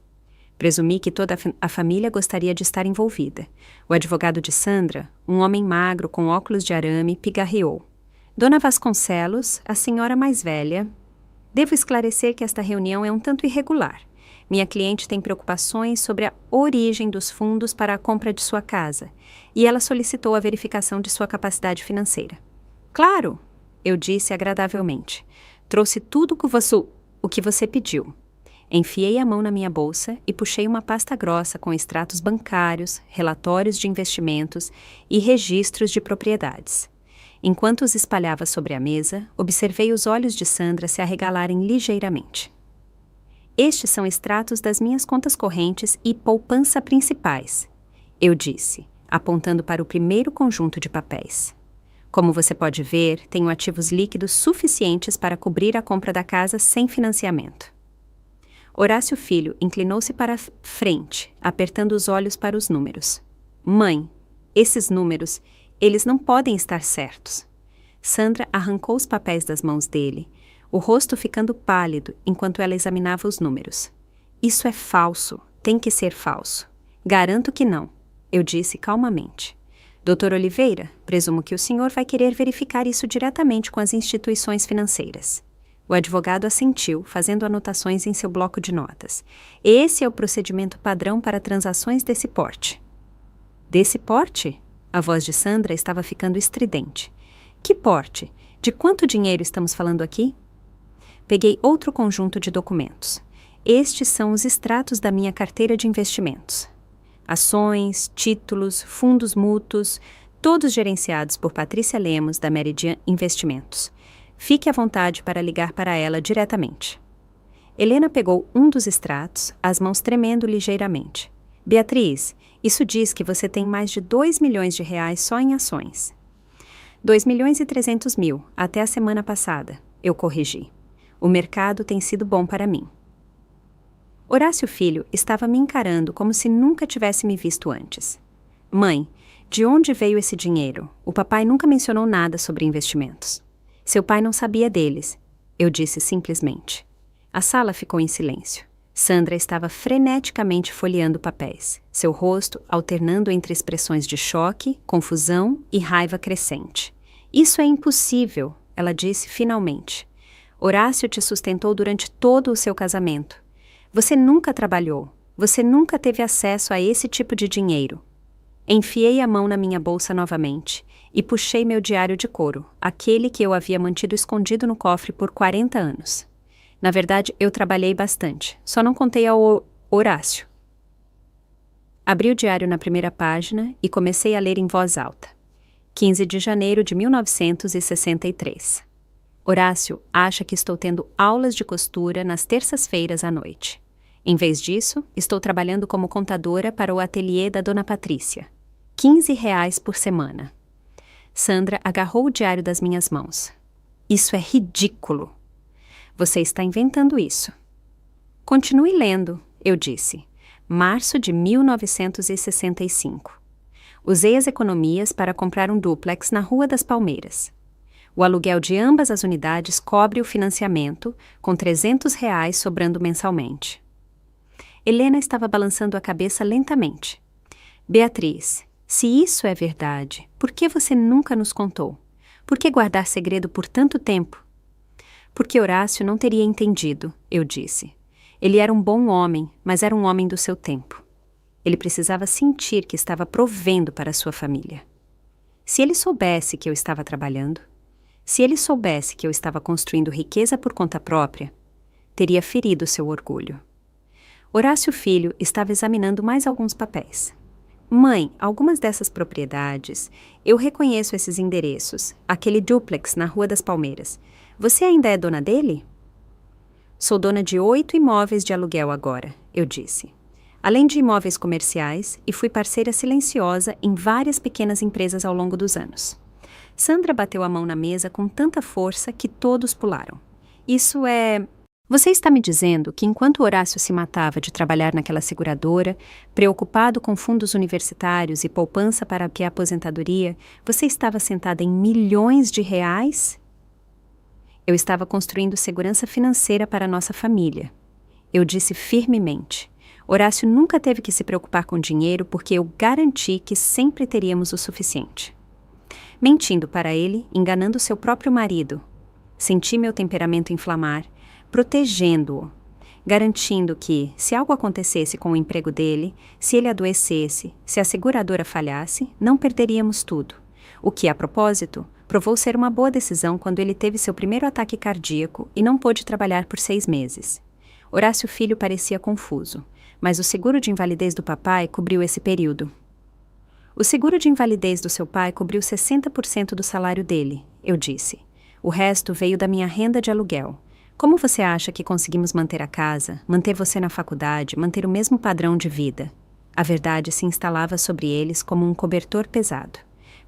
Presumi que toda a família gostaria de estar envolvida. O advogado de Sandra, um homem magro com óculos de arame, pigarreou. Dona Vasconcelos, a senhora mais velha. Devo esclarecer que esta reunião é um tanto irregular. Minha cliente tem preocupações sobre a origem dos fundos para a compra de sua casa, e ela solicitou a verificação de sua capacidade financeira. Claro, eu disse agradavelmente. Trouxe tudo o que você pediu. Enfiei a mão na minha bolsa e puxei uma pasta grossa com extratos bancários, relatórios de investimentos e registros de propriedades. Enquanto os espalhava sobre a mesa, observei os olhos de Sandra se arregalarem ligeiramente. Estes são extratos das minhas contas correntes e poupança principais, eu disse, apontando para o primeiro conjunto de papéis. Como você pode ver, tenho ativos líquidos suficientes para cobrir a compra da casa sem financiamento. Horácio Filho inclinou-se para a frente, apertando os olhos para os números. Mãe, esses números, eles não podem estar certos. Sandra arrancou os papéis das mãos dele, o rosto ficando pálido enquanto ela examinava os números. Isso é falso, tem que ser falso. Garanto que não, eu disse calmamente. Doutor Oliveira, presumo que o senhor vai querer verificar isso diretamente com as instituições financeiras. O advogado assentiu, fazendo anotações em seu bloco de notas. Esse é o procedimento padrão para transações desse porte. Desse porte? A voz de Sandra estava ficando estridente. Que porte? De quanto dinheiro estamos falando aqui? Peguei outro conjunto de documentos. Estes são os extratos da minha carteira de investimentos. Ações, títulos, fundos mútuos, todos gerenciados por Patrícia Lemos, da Meridian Investimentos. Fique à vontade para ligar para ela diretamente. Helena pegou um dos extratos, as mãos tremendo ligeiramente. Beatriz, isso diz que você tem mais de 2 milhões de reais só em ações. 2.300.000, até a semana passada, eu corrigi. O mercado tem sido bom para mim. Horácio Filho estava me encarando como se nunca tivesse me visto antes. Mãe, de onde veio esse dinheiro? O papai nunca mencionou nada sobre investimentos. Seu pai não sabia deles, eu disse simplesmente. A sala ficou em silêncio. Sandra estava freneticamente folheando papéis, seu rosto alternando entre expressões de choque, confusão e raiva crescente. Isso é impossível, ela disse finalmente. Horácio te sustentou durante todo o seu casamento. Você nunca trabalhou, você nunca teve acesso a esse tipo de dinheiro. Enfiei a mão na minha bolsa novamente e puxei meu diário de couro, aquele que eu havia mantido escondido no cofre por 40 anos. Na verdade, eu trabalhei bastante, só não contei ao Horácio. Abri o diário na primeira página e comecei a ler em voz alta. 15 de janeiro de 1963. Horácio acha que estou tendo aulas de costura nas terças-feiras à noite. Em vez disso, estou trabalhando como contadora para o ateliê da Dona Patrícia. R$ 15 por semana. Sandra agarrou o diário das minhas mãos. Isso é ridículo. Você está inventando isso. Continue lendo, eu disse. Março de 1965. Usei as economias para comprar um dúplex na Rua das Palmeiras. O aluguel de ambas as unidades cobre o financiamento, com R$ 300 sobrando mensalmente. Helena estava balançando a cabeça lentamente. Beatriz, se isso é verdade, por que você nunca nos contou? Por que guardar segredo por tanto tempo? Porque Horácio não teria entendido, eu disse. Ele era um bom homem, mas era um homem do seu tempo. Ele precisava sentir que estava provendo para sua família. Se ele soubesse que eu estava trabalhando, se ele soubesse que eu estava construindo riqueza por conta própria, teria ferido seu orgulho. Horácio Filho estava examinando mais alguns papéis. Mãe, algumas dessas propriedades, eu reconheço esses endereços, aquele dúplex na Rua das Palmeiras. Você ainda é dona dele? Sou dona de 8 imóveis de aluguel agora, eu disse. Além de imóveis comerciais, e fui parceira silenciosa em várias pequenas empresas ao longo dos anos. Sandra bateu a mão na mesa com tanta força que todos pularam. Isso é... Você está me dizendo que enquanto Horácio se matava de trabalhar naquela seguradora, preocupado com fundos universitários e poupança para a aposentadoria, você estava sentada em milhões de reais? Eu estava construindo segurança financeira para nossa família. Eu disse firmemente. Horácio nunca teve que se preocupar com dinheiro porque eu garanti que sempre teríamos o suficiente. Mentindo para ele, enganando seu próprio marido. Senti meu temperamento inflamar, protegendo-o, garantindo que, se algo acontecesse com o emprego dele, se ele adoecesse, se a seguradora falhasse, não perderíamos tudo. O que, a propósito, provou ser uma boa decisão quando ele teve seu primeiro ataque cardíaco e não pôde trabalhar por 6 meses. Horácio Filho parecia confuso, mas o seguro de invalidez do papai cobriu esse período. O seguro de invalidez do seu pai cobriu 60% do salário dele, eu disse. O resto veio da minha renda de aluguel. Como você acha que conseguimos manter a casa, manter você na faculdade, manter o mesmo padrão de vida? A verdade se instalava sobre eles como um cobertor pesado.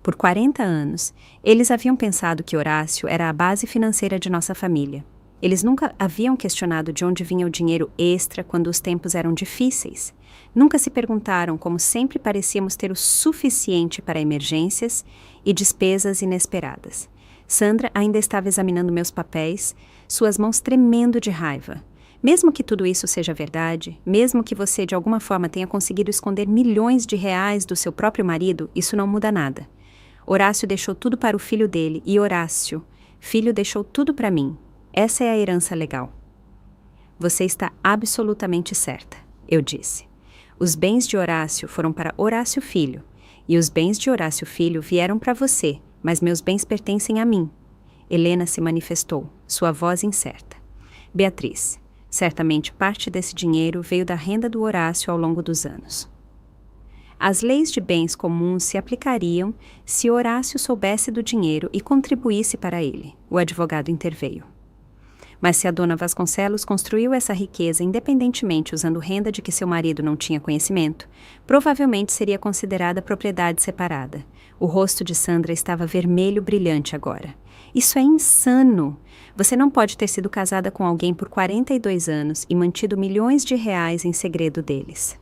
Por 40 anos, eles haviam pensado que Horácio era a base financeira de nossa família. Eles nunca haviam questionado de onde vinha o dinheiro extra quando os tempos eram difíceis. Nunca se perguntaram como sempre parecíamos ter o suficiente para emergências e despesas inesperadas. Sandra ainda estava examinando meus papéis, suas mãos tremendo de raiva. Mesmo que tudo isso seja verdade, mesmo que você de alguma forma tenha conseguido esconder milhões de reais do seu próprio marido, isso não muda nada. Horácio deixou tudo para o filho dele e Horácio, filho, deixou tudo para mim. Essa é a herança legal. Você está absolutamente certa, eu disse. Os bens de Horácio foram para Horácio Filho, e os bens de Horácio Filho vieram para você, mas meus bens pertencem a mim. Helena se manifestou, sua voz incerta. Beatriz, certamente parte desse dinheiro veio da renda do Horácio ao longo dos anos. As leis de bens comuns se aplicariam se Horácio soubesse do dinheiro e contribuísse para ele, o advogado interveio. Mas se a dona Vasconcelos construiu essa riqueza independentemente usando renda de que seu marido não tinha conhecimento, provavelmente seria considerada propriedade separada. O rosto de Sandra estava vermelho brilhante agora. Isso é insano! Você não pode ter sido casada com alguém por 42 anos e mantido milhões de reais em segredo deles.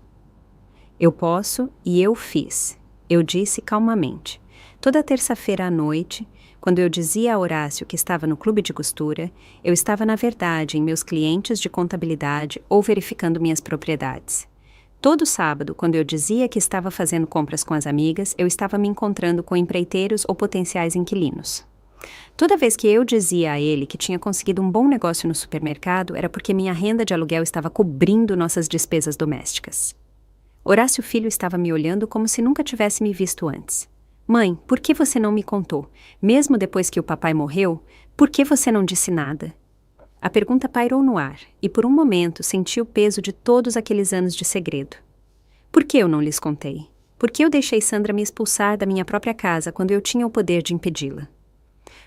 Eu posso e eu fiz, eu disse calmamente. Toda terça-feira à noite, quando eu dizia a Horácio que estava no clube de costura, eu estava na verdade em meus clientes de contabilidade ou verificando minhas propriedades. Todo sábado, quando eu dizia que estava fazendo compras com as amigas, eu estava me encontrando com empreiteiros ou potenciais inquilinos. Toda vez que eu dizia a ele que tinha conseguido um bom negócio no supermercado, era porque minha renda de aluguel estava cobrindo nossas despesas domésticas. Horácio Filho estava me olhando como se nunca tivesse me visto antes. Mãe, por que você não me contou? Mesmo depois que o papai morreu, por que você não disse nada? A pergunta pairou no ar, e por um momento senti o peso de todos aqueles anos de segredo. Por que eu não lhes contei? Por que eu deixei Sandra me expulsar da minha própria casa quando eu tinha o poder de impedi-la?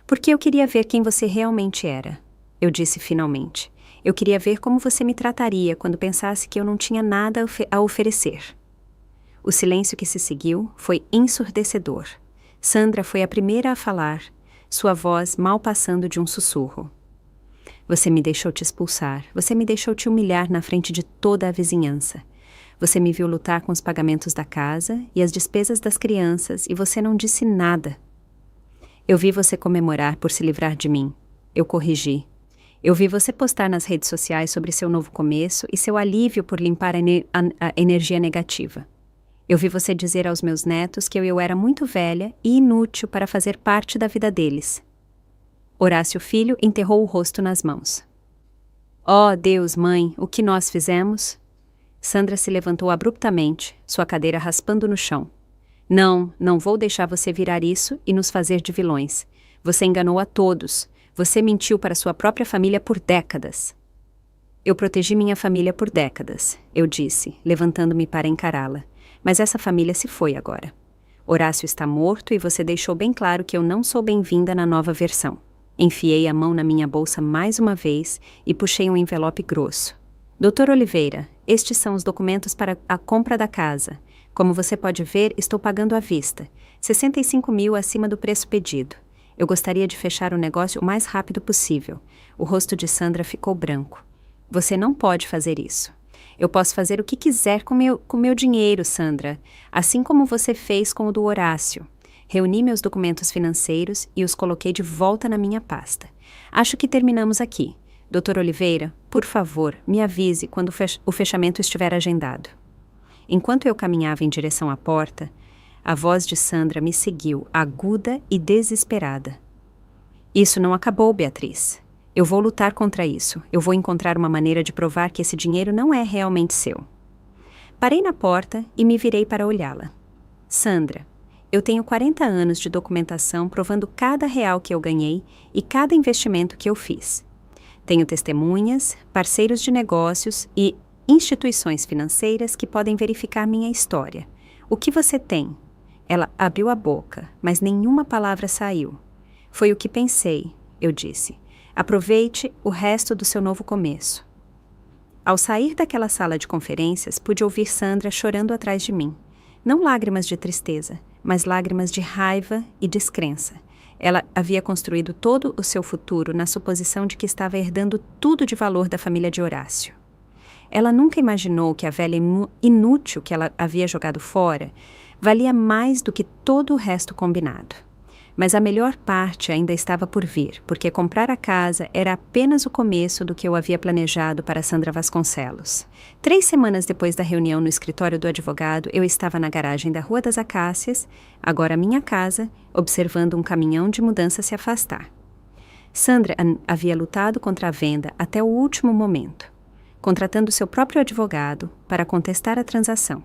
Porque eu queria ver quem você realmente era. Eu disse finalmente. Eu queria ver como você me trataria quando pensasse que eu não tinha nada a oferecer. O silêncio que se seguiu foi ensurdecedor. Sandra foi a primeira a falar, sua voz mal passando de um sussurro. Você me deixou te expulsar, você me deixou te humilhar na frente de toda a vizinhança. Você me viu lutar com os pagamentos da casa e as despesas das crianças e você não disse nada. Eu vi você comemorar por se livrar de mim. Eu corrigi. Eu vi você postar nas redes sociais sobre seu novo começo e seu alívio por limpar a energia negativa. Eu vi você dizer aos meus netos que eu era muito velha e inútil para fazer parte da vida deles. Horácio Filho enterrou o rosto nas mãos. Oh, Deus, mãe, o que nós fizemos? Sandra se levantou abruptamente, sua cadeira raspando no chão. Não vou deixar você virar isso e nos fazer de vilões. Você enganou a todos. Você mentiu para sua própria família por décadas. Eu protegi minha família por décadas, eu disse, levantando-me para encará-la. Mas essa família se foi agora. Horácio está morto e você deixou bem claro que eu não sou bem-vinda na nova versão. Enfiei a mão na minha bolsa mais uma vez e puxei um envelope grosso. Dr. Oliveira, estes são os documentos para a compra da casa. Como você pode ver, estou pagando à vista. 65 mil acima do preço pedido. Eu gostaria de fechar o negócio o mais rápido possível. O rosto de Sandra ficou branco. Você não pode fazer isso. Eu posso fazer o que quiser com meu dinheiro, Sandra, assim como você fez com o do Horácio. Reuni meus documentos financeiros e os coloquei de volta na minha pasta. Acho que terminamos aqui. Dr. Oliveira, por favor, me avise quando o fechamento estiver agendado. Enquanto eu caminhava em direção à porta, a voz de Sandra me seguiu, aguda e desesperada. Isso não acabou, Beatriz. Eu vou lutar contra isso. Eu vou encontrar uma maneira de provar que esse dinheiro não é realmente seu. Parei na porta e me virei para olhá-la. Sandra, eu tenho 40 anos de documentação provando cada real que eu ganhei e cada investimento que eu fiz. Tenho testemunhas, parceiros de negócios e instituições financeiras que podem verificar minha história. O que você tem? Ela abriu a boca, mas nenhuma palavra saiu. Foi o que pensei, eu disse. Aproveite o resto do seu novo começo. Ao sair daquela sala de conferências, pude ouvir Sandra chorando atrás de mim. Não lágrimas de tristeza, mas lágrimas de raiva e descrença. Ela havia construído todo o seu futuro na suposição de que estava herdando tudo de valor da família de Horácio. Ela nunca imaginou que a velha inútil que ela havia jogado fora valia mais do que todo o resto combinado. Mas a melhor parte ainda estava por vir, porque comprar a casa era apenas o começo do que eu havia planejado para Sandra Vasconcelos. 3 semanas depois da reunião no escritório do advogado, eu estava na garagem da Rua das Acácias, agora minha casa, observando um caminhão de mudança se afastar. Sandra havia lutado contra a venda até o último momento, contratando seu próprio advogado para contestar a transação,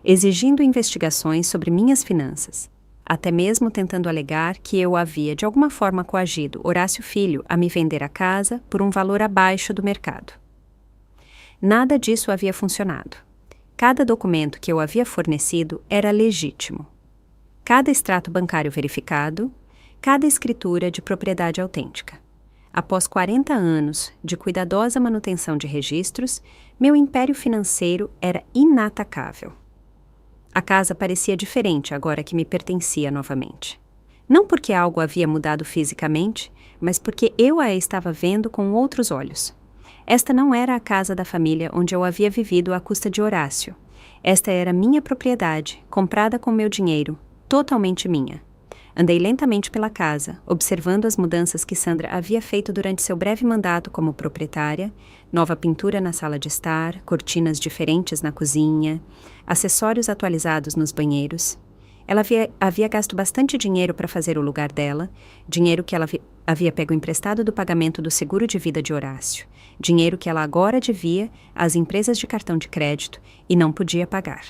exigindo investigações sobre minhas finanças, até mesmo tentando alegar que eu havia de alguma forma coagido Horácio Filho a me vender a casa por um valor abaixo do mercado. Nada disso havia funcionado. Cada documento que eu havia fornecido era legítimo. Cada extrato bancário verificado, cada escritura de propriedade autêntica. Após 40 anos de cuidadosa manutenção de registros, meu império financeiro era inatacável. A casa parecia diferente agora que me pertencia novamente. Não porque algo havia mudado fisicamente, mas porque eu a estava vendo com outros olhos. Esta não era a casa da família onde eu havia vivido à custa de Horácio. Esta era minha propriedade, comprada com meu dinheiro, totalmente minha. Andei lentamente pela casa, observando as mudanças que Sandra havia feito durante seu breve mandato como proprietária, nova pintura na sala de estar, cortinas diferentes na cozinha, acessórios atualizados nos banheiros. Ela havia gasto bastante dinheiro para fazer o lugar dela, dinheiro que ela havia pego emprestado do pagamento do seguro de vida de Horácio, dinheiro que ela agora devia às empresas de cartão de crédito e não podia pagar.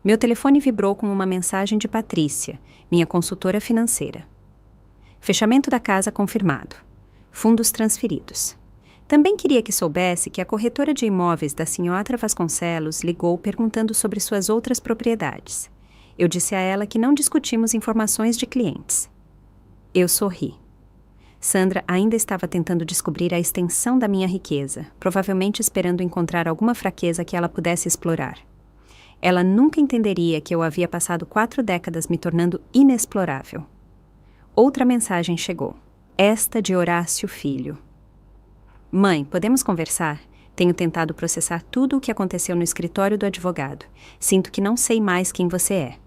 Meu telefone vibrou com uma mensagem de Patrícia, minha consultora financeira. Fechamento da casa confirmado. Fundos transferidos. Também queria que soubesse que a corretora de imóveis da senhora Vasconcelos ligou perguntando sobre suas outras propriedades. Eu disse a ela que não discutimos informações de clientes. Eu sorri. Sandra ainda estava tentando descobrir a extensão da minha riqueza, provavelmente esperando encontrar alguma fraqueza que ela pudesse explorar. Ela nunca entenderia que eu havia passado 4 décadas me tornando inexplorável. Outra mensagem chegou. Esta de Horácio Filho. Mãe, podemos conversar? Tenho tentado processar tudo o que aconteceu no escritório do advogado. Sinto que não sei mais quem você é.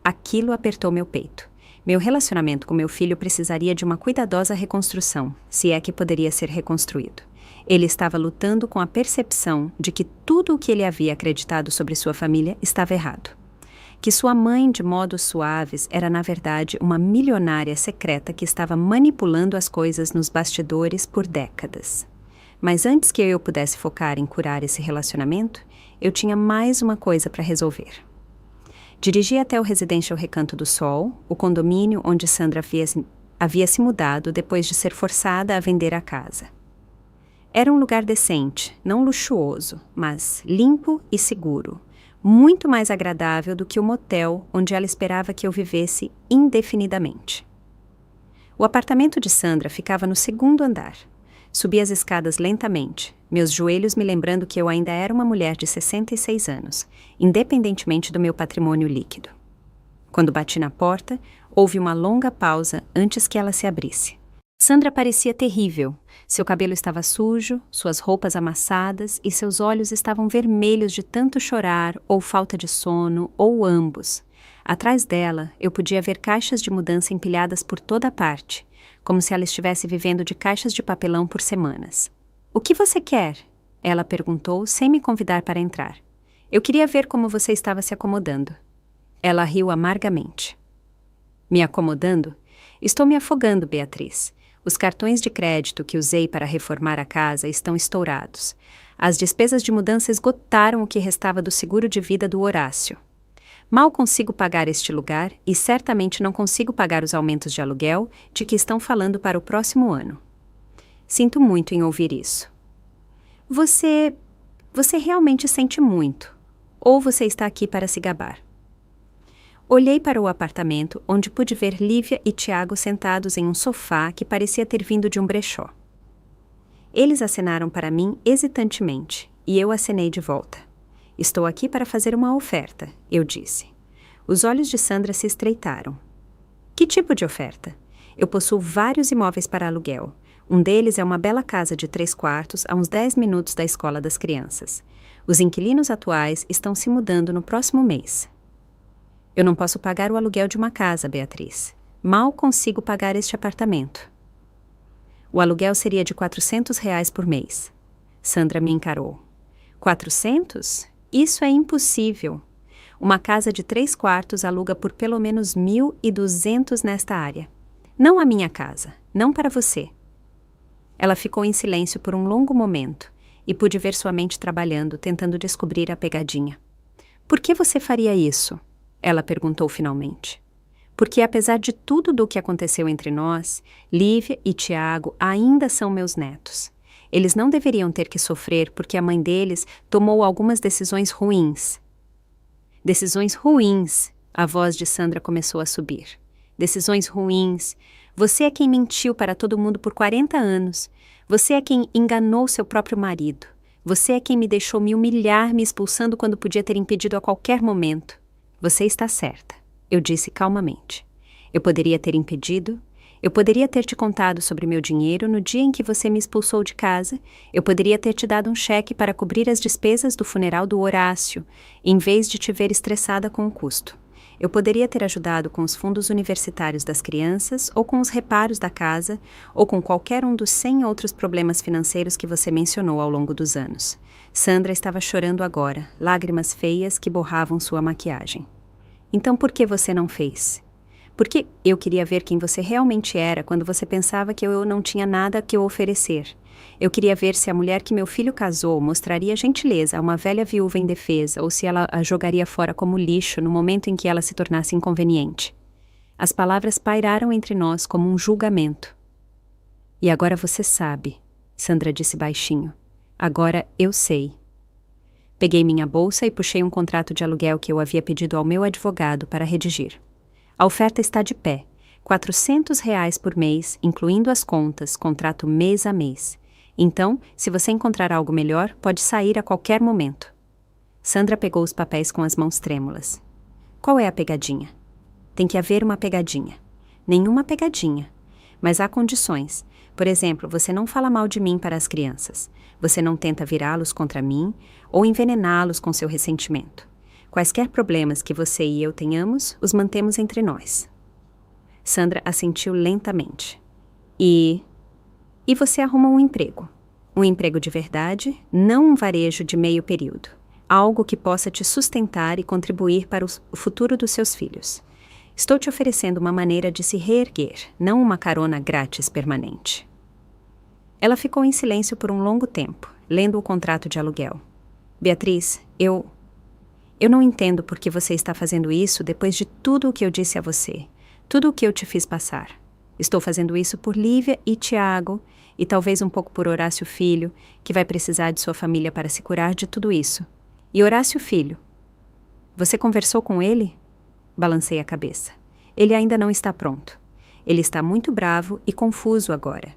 Aquilo apertou meu peito. Meu relacionamento com meu filho precisaria de uma cuidadosa reconstrução, se é que poderia ser reconstruído. Ele estava lutando com a percepção de que tudo o que ele havia acreditado sobre sua família estava errado. Que sua mãe, de modos suaves, era na verdade uma milionária secreta que estava manipulando as coisas nos bastidores por décadas. Mas antes que eu pudesse focar em curar esse relacionamento, eu tinha mais uma coisa para resolver. Dirigi até o Residential Recanto do Sol, o condomínio onde Sandra havia se mudado depois de ser forçada a vender a casa. Era um lugar decente, não luxuoso, mas limpo e seguro, muito mais agradável do que o motel onde ela esperava que eu vivesse indefinidamente. O apartamento de Sandra ficava no 2º andar. Subi as escadas lentamente, meus joelhos me lembrando que eu ainda era uma mulher de 66 anos, independentemente do meu patrimônio líquido. Quando bati na porta, houve uma longa pausa antes que ela se abrisse. Sandra parecia terrível. Seu cabelo estava sujo, suas roupas amassadas e seus olhos estavam vermelhos de tanto chorar ou falta de sono, ou ambos. Atrás dela, eu podia ver caixas de mudança empilhadas por toda parte, como se ela estivesse vivendo de caixas de papelão por semanas. "O que você quer?" ela perguntou, sem me convidar para entrar. "Eu queria ver como você estava se acomodando." Ela riu amargamente. "Me acomodando? Estou me afogando, Beatriz. Os cartões de crédito que usei para reformar a casa estão estourados. As despesas de mudança esgotaram o que restava do seguro de vida do Horácio. Mal consigo pagar este lugar e certamente não consigo pagar os aumentos de aluguel de que estão falando para o próximo ano. Sinto muito em ouvir isso." Você realmente sente muito. Ou você está aqui para se gabar?" Olhei para o apartamento, onde pude ver Lívia e Tiago sentados em um sofá que parecia ter vindo de um brechó. Eles acenaram para mim hesitantemente, e eu acenei de volta. "Estou aqui para fazer uma oferta", eu disse. Os olhos de Sandra se estreitaram. "Que tipo de oferta?" "Eu possuo vários imóveis para aluguel. Um deles é uma bela casa de 3 quartos a uns 10 minutos da escola das crianças. Os inquilinos atuais estão se mudando no próximo mês." "Eu não posso pagar o aluguel de uma casa, Beatriz. Mal consigo pagar este apartamento." "O aluguel seria de R$ 400 por mês." Sandra me encarou. 400? Isso é impossível. Uma casa de 3 quartos aluga por pelo menos 1.200 nesta área. Não a minha casa, não para você." Ela ficou em silêncio por um longo momento, e pude ver sua mente trabalhando, tentando descobrir a pegadinha. "Por que você faria isso?" ela perguntou finalmente. "Porque apesar de tudo do que aconteceu entre nós, Lívia e Tiago ainda são meus netos. Eles não deveriam ter que sofrer porque a mãe deles tomou algumas decisões ruins." "Decisões ruins", a voz de Sandra começou a subir. "Decisões ruins. Você é quem mentiu para todo mundo por 40 anos. Você é quem enganou seu próprio marido. Você é quem me deixou me humilhar me expulsando quando podia ter impedido a qualquer momento." "Você está certa", eu disse calmamente. "Eu poderia ter impedido. Eu poderia ter te contado sobre meu dinheiro no dia em que você me expulsou de casa. Eu poderia ter te dado um cheque para cobrir as despesas do funeral do Horácio, em vez de te ver estressada com o custo. Eu poderia ter ajudado com os fundos universitários das crianças, ou com os reparos da casa, ou com qualquer um dos 100 outros problemas financeiros que você mencionou ao longo dos anos." Sandra estava chorando agora, lágrimas feias que borravam sua maquiagem. "Então por que você não fez?" "Porque eu queria ver quem você realmente era quando você pensava que eu não tinha nada que eu oferecer. Eu queria ver se a mulher que meu filho casou mostraria gentileza a uma velha viúva indefesa ou se ela a jogaria fora como lixo no momento em que ela se tornasse inconveniente." As palavras pairaram entre nós como um julgamento. "E agora você sabe", Sandra disse baixinho. "Agora eu sei." Peguei minha bolsa e puxei um contrato de aluguel que eu havia pedido ao meu advogado para redigir. "A oferta está de pé. R$ 400 por mês, incluindo as contas, contrato mês a mês. Então, se você encontrar algo melhor, pode sair a qualquer momento." Sandra pegou os papéis com as mãos trêmulas. "Qual é a pegadinha?" "Tem que haver uma pegadinha." "Nenhuma pegadinha. Mas há condições. Por exemplo, você não fala mal de mim para as crianças. Você não tenta virá-los contra mim ou envenená-los com seu ressentimento. Quaisquer problemas que você e eu tenhamos, os mantemos entre nós. Sandra assentiu lentamente. E você arruma um emprego. Um emprego de verdade, não um varejo de meio período. Algo que possa te sustentar e contribuir para o futuro dos seus filhos. Estou te oferecendo uma maneira de se reerguer, não uma carona grátis permanente. Ela ficou em silêncio por um longo tempo, lendo o contrato de aluguel. Beatriz, eu não entendo por que você está fazendo isso depois de tudo o que eu disse a você, tudo o que eu te fiz passar. Estou fazendo isso por Lívia e Tiago, e talvez um pouco por Horácio Filho, que vai precisar de sua família para se curar de tudo isso. E Horácio Filho? Você conversou com ele? Balancei a cabeça. Ele ainda não está pronto. Ele está muito bravo e confuso agora.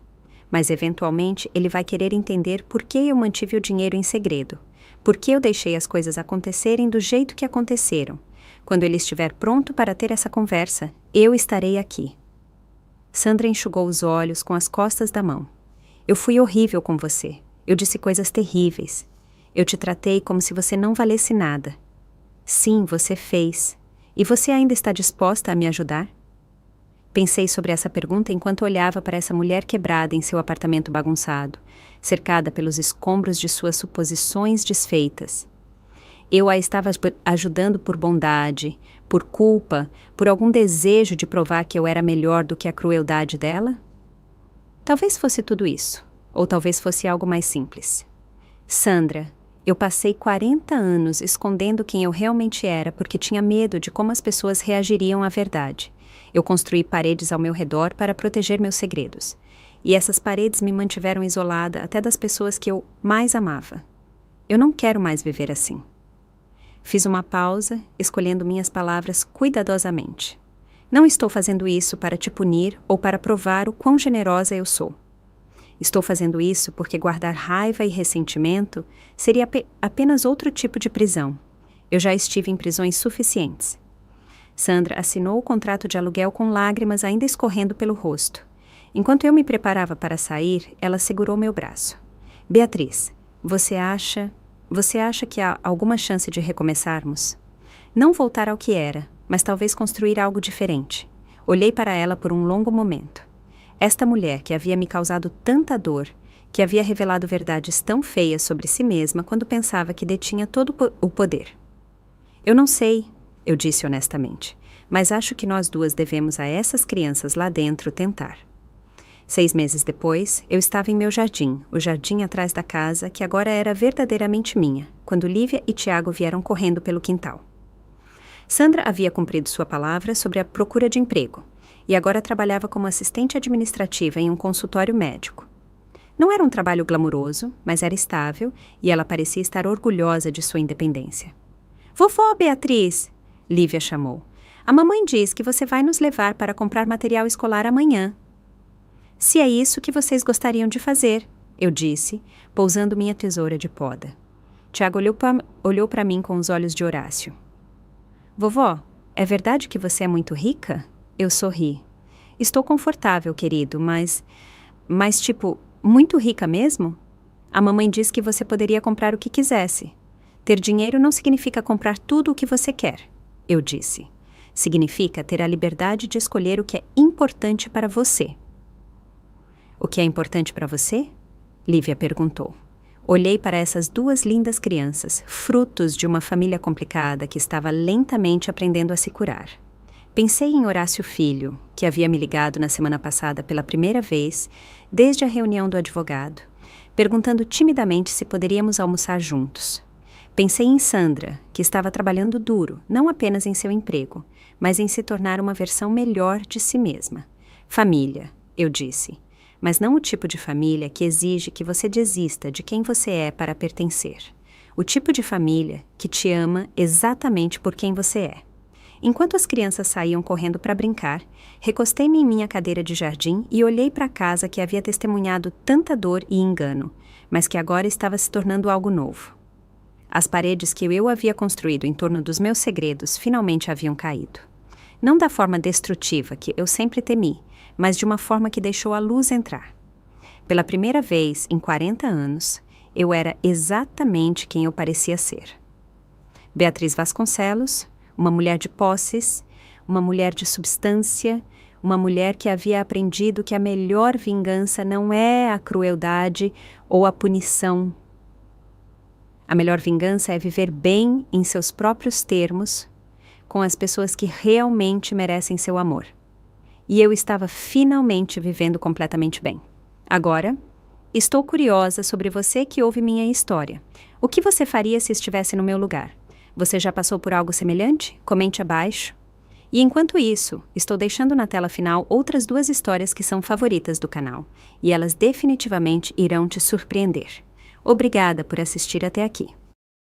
Mas eventualmente ele vai querer entender por que eu mantive o dinheiro em segredo, por que eu deixei as coisas acontecerem do jeito que aconteceram. Quando ele estiver pronto para ter essa conversa, eu estarei aqui. Sandra enxugou os olhos com as costas da mão. Eu fui horrível com você. Eu disse coisas terríveis. Eu te tratei como se você não valesse nada. Sim, você fez. E você ainda está disposta a me ajudar? Pensei sobre essa pergunta enquanto olhava para essa mulher quebrada em seu apartamento bagunçado, cercada pelos escombros de suas suposições desfeitas. Eu a estava ajudando por bondade, por culpa, por algum desejo de provar que eu era melhor do que a crueldade dela? Talvez fosse tudo isso, ou talvez fosse algo mais simples. Sandra, eu passei 40 anos escondendo quem eu realmente era porque tinha medo de como as pessoas reagiriam à verdade. Eu construí paredes ao meu redor para proteger meus segredos. E essas paredes me mantiveram isolada até das pessoas que eu mais amava. Eu não quero mais viver assim. Fiz uma pausa, escolhendo minhas palavras cuidadosamente. Não estou fazendo isso para te punir ou para provar o quão generosa eu sou. Estou fazendo isso porque guardar raiva e ressentimento seria apenas outro tipo de prisão. Eu já estive em prisões suficientes. Sandra assinou o contrato de aluguel com lágrimas ainda escorrendo pelo rosto. Enquanto eu me preparava para sair, ela segurou meu braço. Beatriz, você acha que há alguma chance de recomeçarmos? Não voltar ao que era, mas talvez construir algo diferente. Olhei para ela por um longo momento. Esta mulher que havia me causado tanta dor, que havia revelado verdades tão feias sobre si mesma quando pensava que detinha todo o poder. Eu não sei, eu disse honestamente, mas acho que nós duas devemos a essas crianças lá dentro tentar. 6 meses depois, eu estava em meu jardim, o jardim atrás da casa, que agora era verdadeiramente minha, quando Lívia e Tiago vieram correndo pelo quintal. Sandra havia cumprido sua palavra sobre a procura de emprego, e agora trabalhava como assistente administrativa em um consultório médico. Não era um trabalho glamuroso, mas era estável, e ela parecia estar orgulhosa de sua independência. Vovó Beatriz, Lívia chamou. A mamãe diz que você vai nos levar para comprar material escolar amanhã. Se é isso que vocês gostariam de fazer, eu disse, pousando minha tesoura de poda. Tiago olhou para mim com os olhos de Horácio. Vovó, é verdade que você é muito rica? Eu sorri. Estou confortável, querido, mas tipo, muito rica mesmo? A mamãe diz que você poderia comprar o que quisesse. Ter dinheiro não significa comprar tudo o que você quer, eu disse. Significa ter a liberdade de escolher o que é importante para você. O que é importante para você? Lívia perguntou. Olhei para essas 2 lindas crianças, frutos de uma família complicada que estava lentamente aprendendo a se curar. Pensei em Horácio Filho, que havia me ligado na semana passada pela primeira vez, desde a reunião do advogado, perguntando timidamente se poderíamos almoçar juntos. Pensei em Sandra, que estava trabalhando duro, não apenas em seu emprego, mas em se tornar uma versão melhor de si mesma. Família, eu disse. Mas não o tipo de família que exige que você desista de quem você é para pertencer. O tipo de família que te ama exatamente por quem você é. Enquanto as crianças saíam correndo para brincar, recostei-me em minha cadeira de jardim e olhei para a casa que havia testemunhado tanta dor e engano, mas que agora estava se tornando algo novo. As paredes que eu havia construído em torno dos meus segredos finalmente haviam caído. Não da forma destrutiva que eu sempre temi, mas de uma forma que deixou a luz entrar. Pela primeira vez em 40 anos, eu era exatamente quem eu parecia ser. Beatriz Vasconcelos, uma mulher de posses, uma mulher de substância, uma mulher que havia aprendido que a melhor vingança não é a crueldade ou a punição. A melhor vingança é viver bem em seus próprios termos, com as pessoas que realmente merecem seu amor. E eu estava finalmente vivendo completamente bem. Agora, estou curiosa sobre você que ouve minha história. O que você faria se estivesse no meu lugar? Você já passou por algo semelhante? Comente abaixo. E enquanto isso, estou deixando na tela final outras 2 histórias que são favoritas do canal. E elas definitivamente irão te surpreender. Obrigada por assistir até aqui.